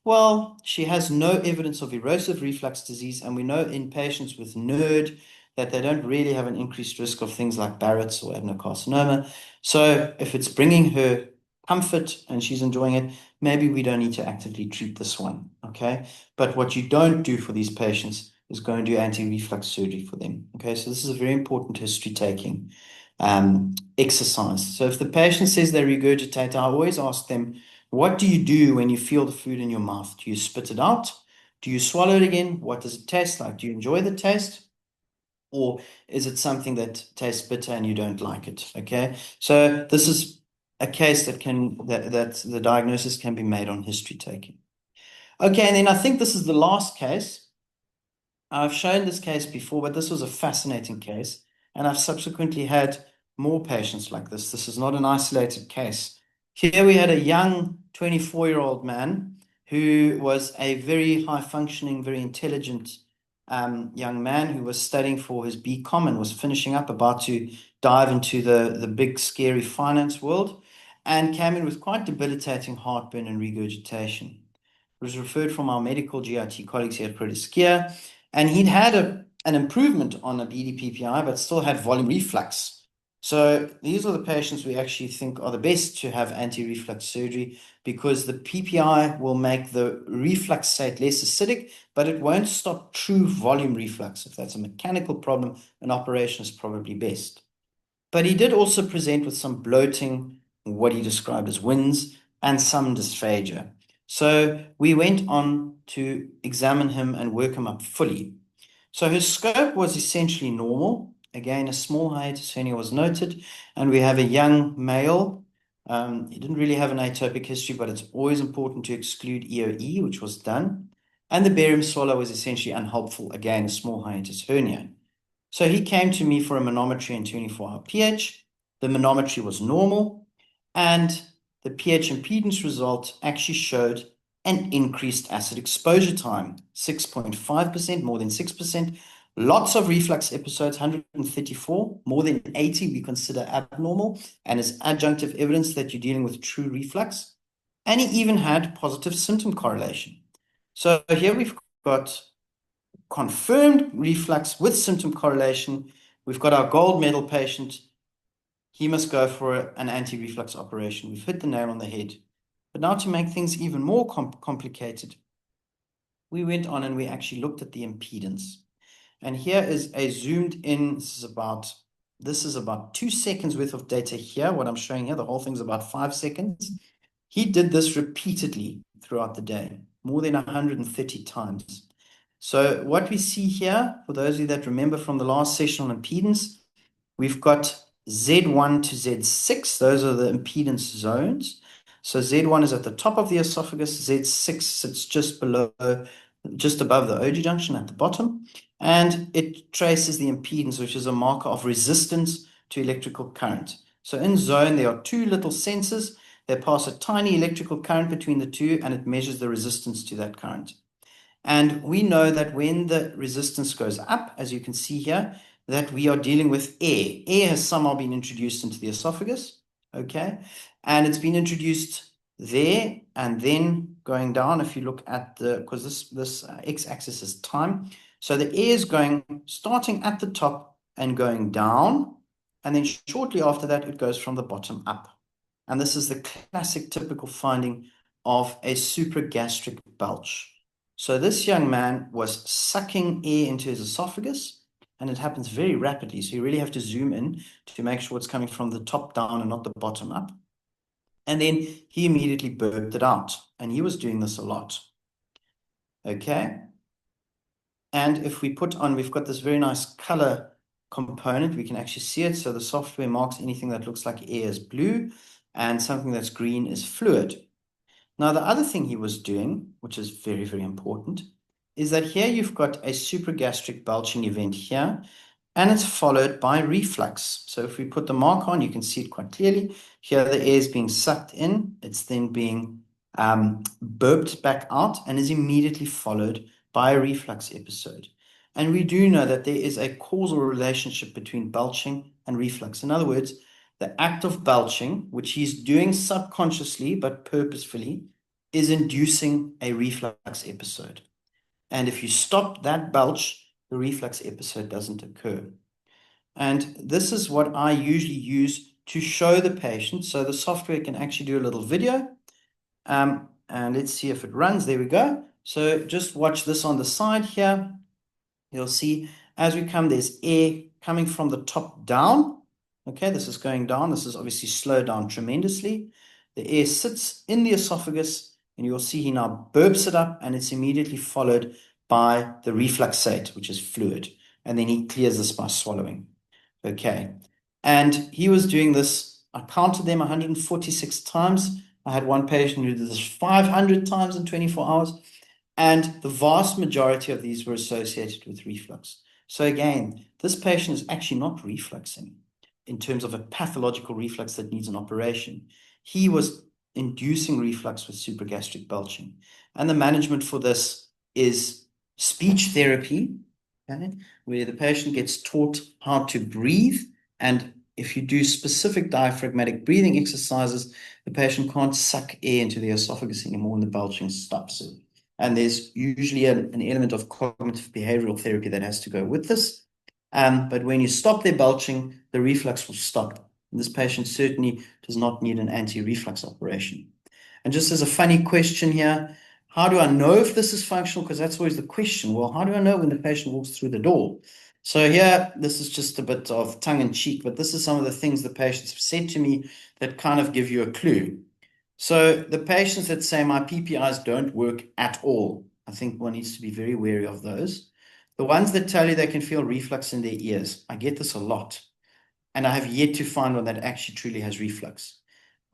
S3: Well, she has no evidence of erosive reflux disease, and we know in patients with NERD that they don't really have an increased risk of things like Barrett's or adenocarcinoma. So if it's bringing her comfort and she's enjoying it, maybe we don't need to actively treat this one, okay? But what you don't do for these patients is going to do anti-reflux surgery for them. Okay, so this is a very important history taking exercise. So if the patient says they regurgitate, I always ask them, what do you do when you feel the food in your mouth? Do you spit it out? Do you swallow it again? What does it taste like? Do you enjoy the taste? Or is it something that tastes bitter and you don't like it? Okay, so this is a case that the diagnosis can be made on history taking. Okay, and then I think this is the last case. I've shown this case before, but this was a fascinating case, and I've subsequently had more patients like this. This is not an isolated case. Here we had a young 24-year-old man who was a very high-functioning, very intelligent young man who was studying for his BCom and was finishing up, about to dive into the big, scary finance world, and came in with quite debilitating heartburn and regurgitation. It was referred from our medical GIT colleagues here at Proteus, and he'd had an improvement on a BD-PPI, but still had volume reflux. So these are the patients we actually think are the best to have anti-reflux surgery, because the PPI will make the reflux state less acidic, but it won't stop true volume reflux. If that's a mechanical problem, an operation is probably best. But he did also present with some bloating, what he described as wins, and some dysphagia. So we went on to examine him and work him up fully. So his scope was essentially normal. Again, a small hiatus hernia was noted, and we have a young male. He didn't really have an atopic history, but it's always important to exclude EOE, which was done. And the barium swallow was essentially unhelpful. Again, a small hiatus hernia. So he came to me for a manometry and 24-hour pH. The manometry was normal, and the pH impedance result actually showed an increased acid exposure time, 6.5%, more than 6%. Lots of reflux episodes, 134, more than 80 we consider abnormal and is adjunctive evidence that you're dealing with true reflux. And he even had positive symptom correlation. So here we've got confirmed reflux with symptom correlation. We've got our gold medal patient. He must go for an anti-reflux operation. We've hit the nail on the head. But now, to make things even more complicated, we went on and we actually looked at the impedance. And here is a zoomed in, this is about 2 seconds worth of data here. What I'm showing here, the whole thing's about 5 seconds. He did this repeatedly throughout the day, more than 130 times. So what we see here, for those of you that remember from the last session on impedance, we've got Z1 to Z6. Those are the impedance zones. So Z1 is at the top of the esophagus. Z6 sits just above the OG junction at the bottom. And it traces the impedance, which is a marker of resistance to electrical current. So in zone, there are 2 little sensors. They pass a tiny electrical current between the two, and it measures the resistance to that current. And we know that when the resistance goes up, as you can see here, that we are dealing with air. Air has somehow been introduced into the esophagus, okay? And it's been introduced there and then going down. If you look at because this x-axis is time. So the air is starting at the top and going down. And then shortly after that, it goes from the bottom up. And this is the classic typical finding of a supragastric belch. So this young man was sucking air into his esophagus, and it happens very rapidly. So you really have to zoom in to make sure it's coming from the top down and not the bottom up. And then he immediately burped it out, and he was doing this a lot. Okay. And if we put on, we've got this very nice color component. We can actually see it. So the software marks anything that looks like air as blue, and something that's green is fluid. Now, the other thing he was doing, which is very, very important, is that here you've got a supragastric belching event here, and it's followed by reflux. So if we put the mark on, you can see it quite clearly. Here the air is being sucked in. It's then being burped back out and is immediately followed by a reflux episode. And we do know that there is a causal relationship between belching and reflux. In other words, the act of belching, which he's doing subconsciously but purposefully, is inducing a reflux episode. And if you stop that belch, the reflux episode doesn't occur. And this is what I usually use to show the patient. So the software can actually do a little video. And let's see if it runs. There we go. So just watch this on the side here. you'll see as we come, there's air coming from the top down. Okay, this is going down. This is obviously slowed down tremendously. The air sits in the esophagus, and you'll see he now burps it up, and it's immediately followed by the refluxate, which is fluid. And then he clears this by swallowing. Okay. And he was doing this, I counted them 146 times. I had one patient who did this 500 times in 24 hours. And the vast majority of these were associated with reflux. So again, this patient is actually not refluxing in terms of a pathological reflux that needs an operation. He was inducing reflux with supragastric belching. And the management for this is speech therapy, okay, where the patient gets taught how to breathe. And if you do specific diaphragmatic breathing exercises, the patient can't suck air into the esophagus anymore and the belching stops. And there's usually an element of cognitive behavioral therapy that has to go with this. But when you stop their belching, the reflux will stop. And this patient certainly does not need an anti-reflux operation. And just as a funny question here, how do I know if this is functional? Because that's always the question. Well, how do I know when the patient walks through the door? So here, this is just a bit of tongue in cheek, but this is some of the things the patients have said to me that kind of give you a clue. So the patients that say my PPIs don't work at all, I think one needs to be very wary of those. The ones that tell you they can feel reflux in their ears, I get this a lot. And I have yet to find one that actually truly has reflux.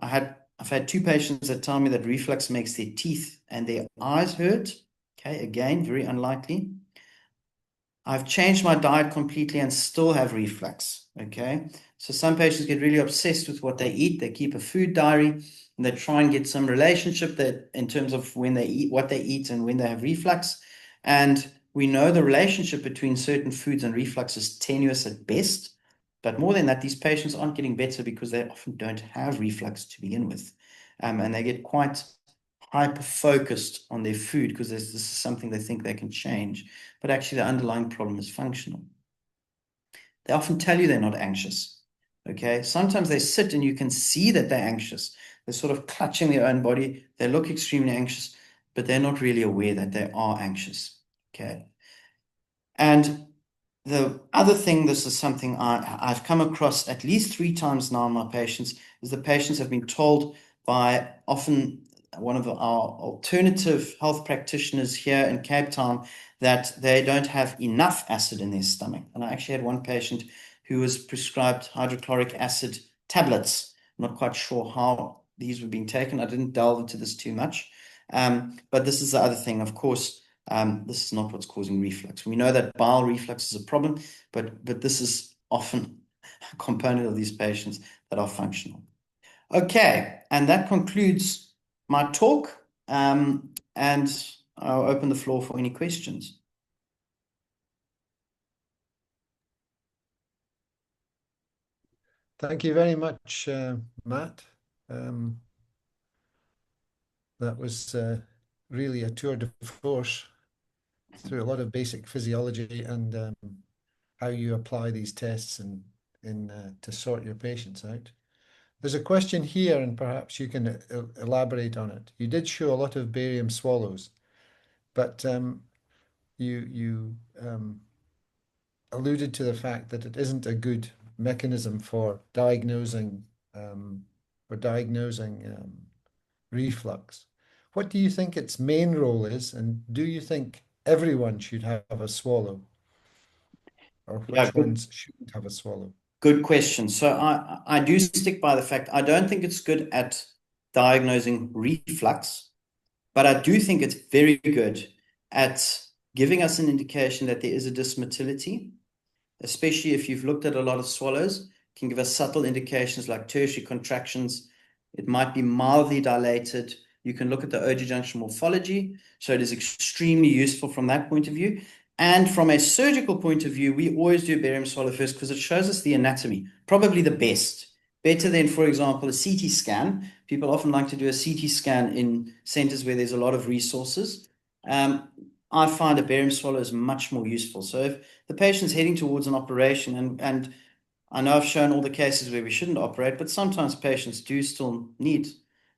S3: I've had two patients that tell me that reflux makes their teeth and their eyes hurt. Okay, again, very unlikely. I've changed my diet completely and still have reflux. Okay, so some patients get really obsessed with what they eat. They keep a food diary and they try and get some relationship that in terms of when they eat, what they eat, and when they have reflux. And we know the relationship between certain foods and reflux is tenuous at best. But more than that, these patients aren't getting better because they often don't have reflux to begin with. And they get quite hyper-focused on their food because this is something they think they can change. But actually, the underlying problem is functional. They often tell you they're not anxious. Okay, sometimes they sit and you can see that they're anxious. They're sort of clutching their own body. They look extremely anxious, but they're not really aware that they are anxious. Okay. And the other thing, this is something I've come across at least 3 times now in my patients, is the patients have been told by often one of our alternative health practitioners here in Cape Town that they don't have enough acid in their stomach. And I actually had one patient who was prescribed hydrochloric acid tablets. I'm not quite sure how these were being taken. I didn't delve into this too much. But this is the other thing, of course. This is not what's causing reflux. We know that bile reflux is a problem, but this is often a component of these patients that are functional. Okay, and that concludes my talk, and I'll open the floor for any questions.
S2: Thank you very much, Matt. That was really a tour de force through a lot of basic physiology and how you apply these tests and to sort your patients out. There's a question here, and perhaps you can elaborate on it. You did show a lot of barium swallows, but you alluded to the fact that it isn't a good mechanism for diagnosing reflux. What do you think its main role is, and do you think everyone should have a swallow, or which ones shouldn't have a swallow?
S3: Good question. So I do stick by the fact I don't think it's good at diagnosing reflux, but I do think it's very good at giving us an indication that there is a dysmotility, especially if you've looked at a lot of swallows, can give us subtle indications like tertiary contractions. It might be mildly dilated. You can look at the ojo-junction morphology. So it is extremely useful from that point of view. And from a surgical point of view, we always do barium swallow first because it shows us the anatomy, probably the best. Better than, for example, a CT scan. People often like to do a CT scan in centers where there's a lot of resources. I find a barium swallow is much more useful. So if the patient's heading towards an operation, and I know I've shown all the cases where we shouldn't operate, but sometimes patients do still need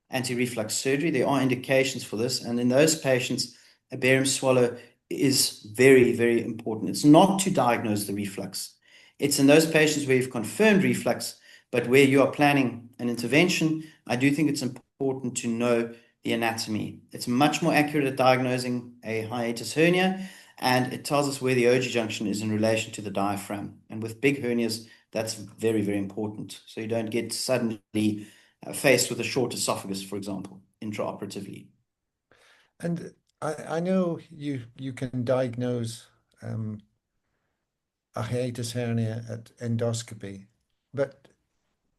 S3: anti-reflux surgery. There are indications for this. And in those patients, a barium swallow is very, very important. It's not to diagnose the reflux. It's in those patients where you've confirmed reflux, but where you are planning an intervention, I do think it's important to know the anatomy. It's much more accurate at diagnosing a hiatus hernia, and it tells us where the Auger junction is in relation to the diaphragm. And with big hernias, that's very, very important. So you don't get suddenly faced with a short esophagus, for example, intraoperatively.
S2: And I know you can diagnose a hiatus hernia at endoscopy, but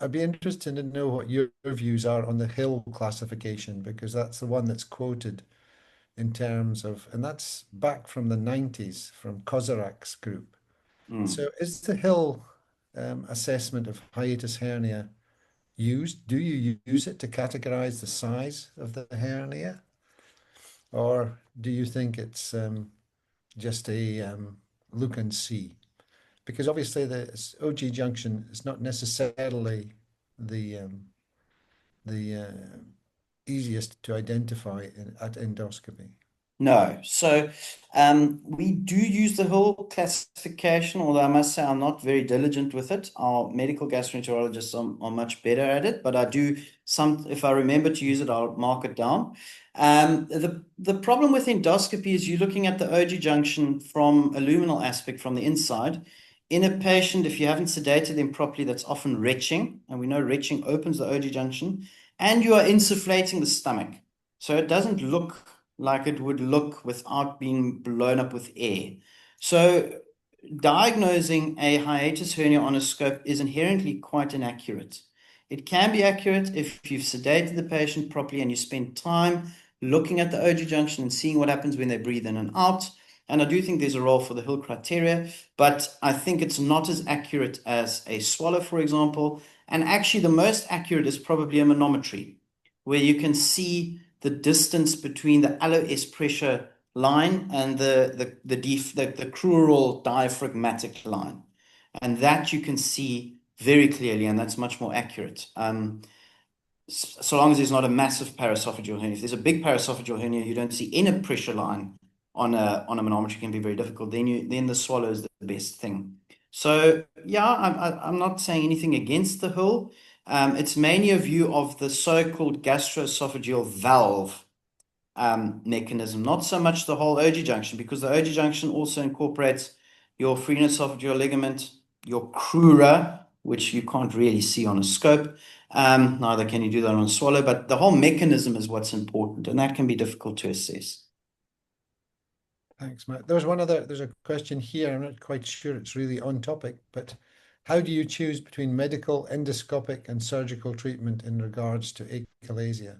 S2: I'd be interested to know what your views are on the Hill classification, because that's the one that's quoted in terms of, and that's back from the 90s from Kozarak's group. So is the Hill assessment of hiatus hernia used? Do you use it to categorize the size of the hernia? Or do you think it's just a look and see? Because obviously the OG junction is not necessarily the easiest to identify at endoscopy.
S3: No. So we do use the Hill classification, although I must say I'm not very diligent with it. Our medical gastroenterologists are much better at it, but I do if I remember to use it, I'll mark it down. The problem with endoscopy is you're looking at the Auger junction from a luminal aspect from the inside. In a patient, if you haven't sedated them properly, that's often retching, and we know retching opens the Auger junction, and you are insufflating the stomach. So it doesn't look like it would look without being blown up with air. So diagnosing a hiatus hernia on a scope is inherently quite inaccurate. It can be accurate if you've sedated the patient properly and you spend time looking at the Auger junction and seeing what happens when they breathe in and out. And I do think there's a role for the Hill criteria, but I think it's not as accurate as a swallow, for example. And actually, the most accurate is probably a manometry, where you can see the distance between the LOS pressure line and the crural diaphragmatic line. And that you can see very clearly, and that's much more accurate. So long as there's not a massive paraesophageal hernia. If there's a big paraesophageal hernia, you don't see any pressure line on a manometry, can be very difficult. Then the swallow is the best thing. So yeah, I'm not saying anything against the Hill. It's mainly a view of the so-called gastroesophageal valve mechanism, not so much the whole Auger junction, because the Auger junction also incorporates your phrenoesophageal ligament, your crura, which you can't really see on a scope. Neither can you do that on a swallow, but the whole mechanism is what's important, and that can be difficult to assess.
S2: Thanks, Matt. There's a question here. I'm not quite sure it's really on topic, but how do you choose between medical, endoscopic, and surgical treatment in regards to achalasia?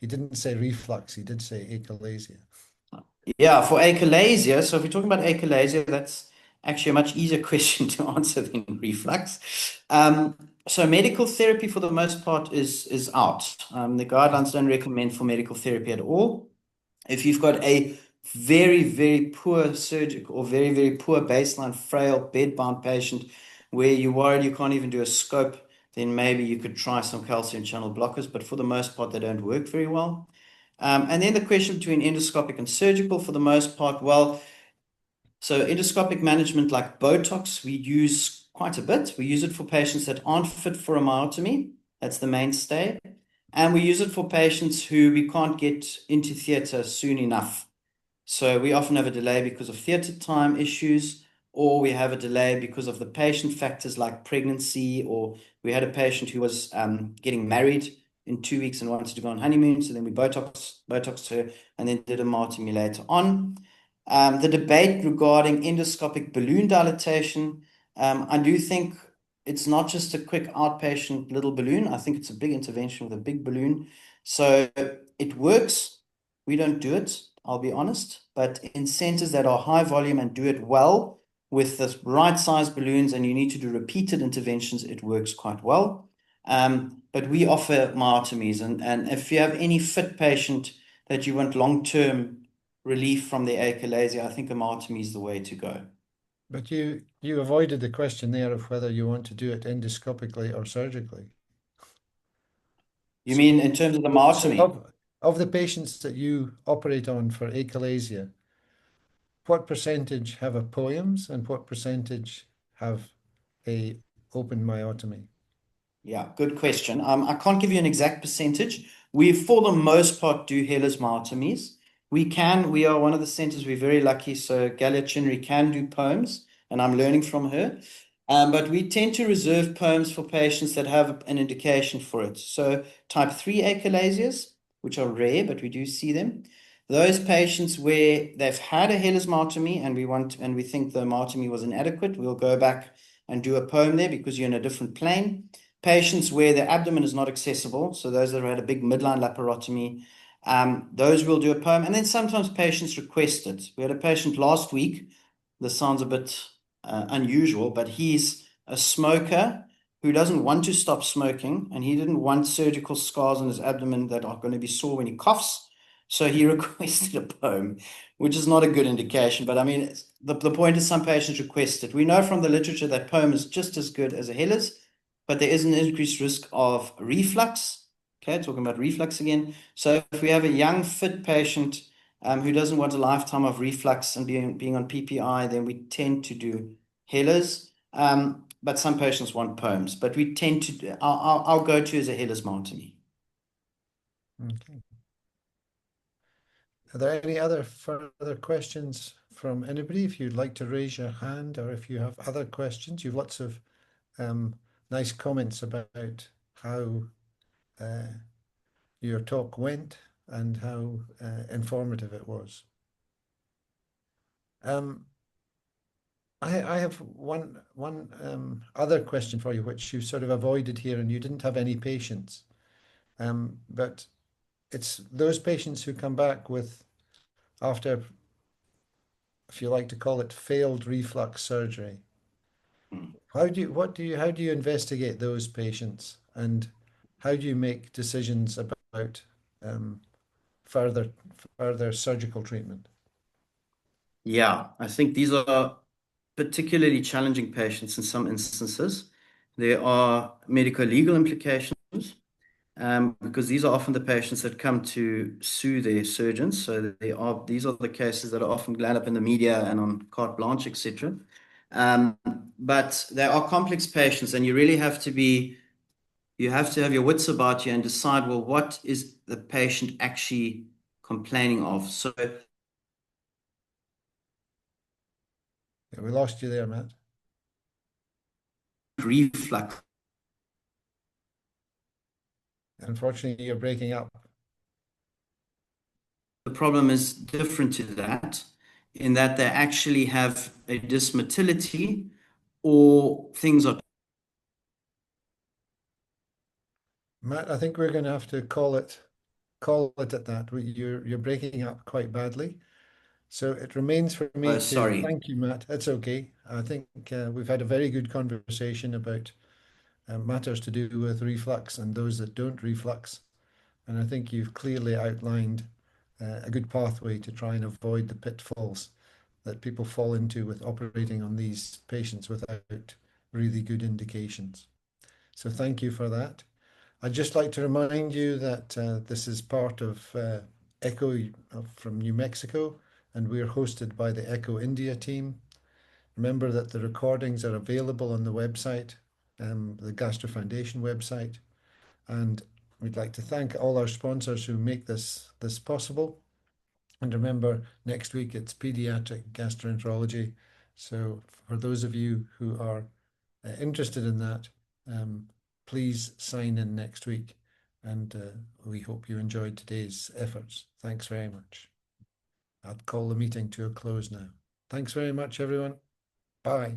S2: He didn't say reflux, he did say achalasia.
S3: Yeah, for achalasia, so if we're talking about achalasia, that's actually a much easier question to answer than reflux. So medical therapy for the most part is out. The guidelines don't recommend for medical therapy at all. If you've got a very, very poor surgical or very, very poor baseline, frail, bed-bound patient where you're worried you can't even do a scope, then maybe you could try some calcium channel blockers, but for the most part, they don't work very well. And then the question between endoscopic and surgical, for the most part, well, so endoscopic management like Botox, we use quite a bit. We use it for patients that aren't fit for a myotomy. That's the mainstay. And we use it for patients who we can't get into theatre soon enough. So we often have a delay because of theatre time issues, or we have a delay because of the patient factors like pregnancy, or we had a patient who was getting married in 2 weeks and wanted to go on honeymoon. So then we Botoxed her and then did a myotomy later on. The debate regarding endoscopic balloon dilatation, I do think it's not just a quick outpatient little balloon. I think it's a big intervention with a big balloon. So it works. We don't do it, I'll be honest. But in centers that are high volume and do it well with the right size balloons and you need to do repeated interventions, it works quite well. But we offer myotomies. And if you have any fit patient that you want long-term relief from the achalasia, I think a myotomy is the way to go.
S2: But you avoided the question there of whether you want to do it endoscopically or surgically.
S3: You mean in terms of the myotomy?
S2: Of the patients that you operate on for achalasia, what percentage have a poems and what percentage have a open myotomy?
S3: Yeah, good question. I can't give you an exact percentage. We, for the most part, do hairless myotomies. We are one of the centers, we're very lucky. So Galia Chinnery can do poems, and I'm learning from her. But we tend to reserve poems for patients that have an indication for it. So type 3 achalasias, which are rare, but we do see them. Those patients where they've had a hairless myotomy and we think the myotomy was inadequate, we'll go back and do a poem there because you're in a different plane. Patients where the abdomen is not accessible, so those that have had a big midline laparotomy, those we'll do a poem. And then sometimes patients request it. We had a patient last week. This sounds a bit unusual, but he's a smoker who doesn't want to stop smoking, and he didn't want surgical scars on his abdomen that are going to be sore when he coughs. So he requested a poem, which is not a good indication. But I mean, the point is some patients request it. We know from the literature that poem is just as good as a Helles, but there is an increased risk of reflux. Okay, talking about reflux again. So if we have a young, fit patient who doesn't want a lifetime of reflux and being on PPI, then we tend to do Helles. But some patients want poems. But we tend to, our go-to is a Helles myotomy.
S2: Okay. Are there any other further questions from anybody? If you'd like to raise your hand, or if you have other questions, you've lots of nice comments about how your talk went and how informative it was. I have one other question for you, which you sort of avoided here, and you didn't have any patients. But it's those patients who come back with, after, if you like to call it, failed reflux surgery. How do you investigate those patients, and how do you make decisions about further surgical treatment?
S3: Yeah, I think these are particularly challenging patients in some instances. There are medico-legal implications because these are often the patients that come to sue their surgeons. So these are the cases that are often land up in the media and on carte blanche, etc. But they are complex patients, and you really have to have your wits about you and decide, well, what is the patient actually complaining of? So
S2: Yeah, we lost you there, Matt.
S3: reflux.
S2: Unfortunately, you're breaking up.
S3: The problem is different to that, in that they actually have a dysmotility or things are.
S2: Matt, I think we're going to have to call it at that. You're breaking up quite badly. So it remains for me
S3: Oh,
S2: to
S3: sorry.
S2: thank you, Matt. That's okay. I think we've had a very good conversation about matters to do with reflux and those that don't reflux. And I think you've clearly outlined a good pathway to try and avoid the pitfalls that people fall into with operating on these patients without really good indications. So thank you for that. I'd just like to remind you that this is part of iEcho from New Mexico, and we're hosted by the iEcho India team. Remember that the recordings are available on the website, the Gastro Foundation website, and we'd like to thank all our sponsors who make this possible. And remember, next week it's pediatric gastroenterology. So for those of you who are interested in that, please sign in next week. And we hope you enjoyed today's efforts. Thanks very much. I'll call the meeting to a close now. Thanks very much, everyone. Bye.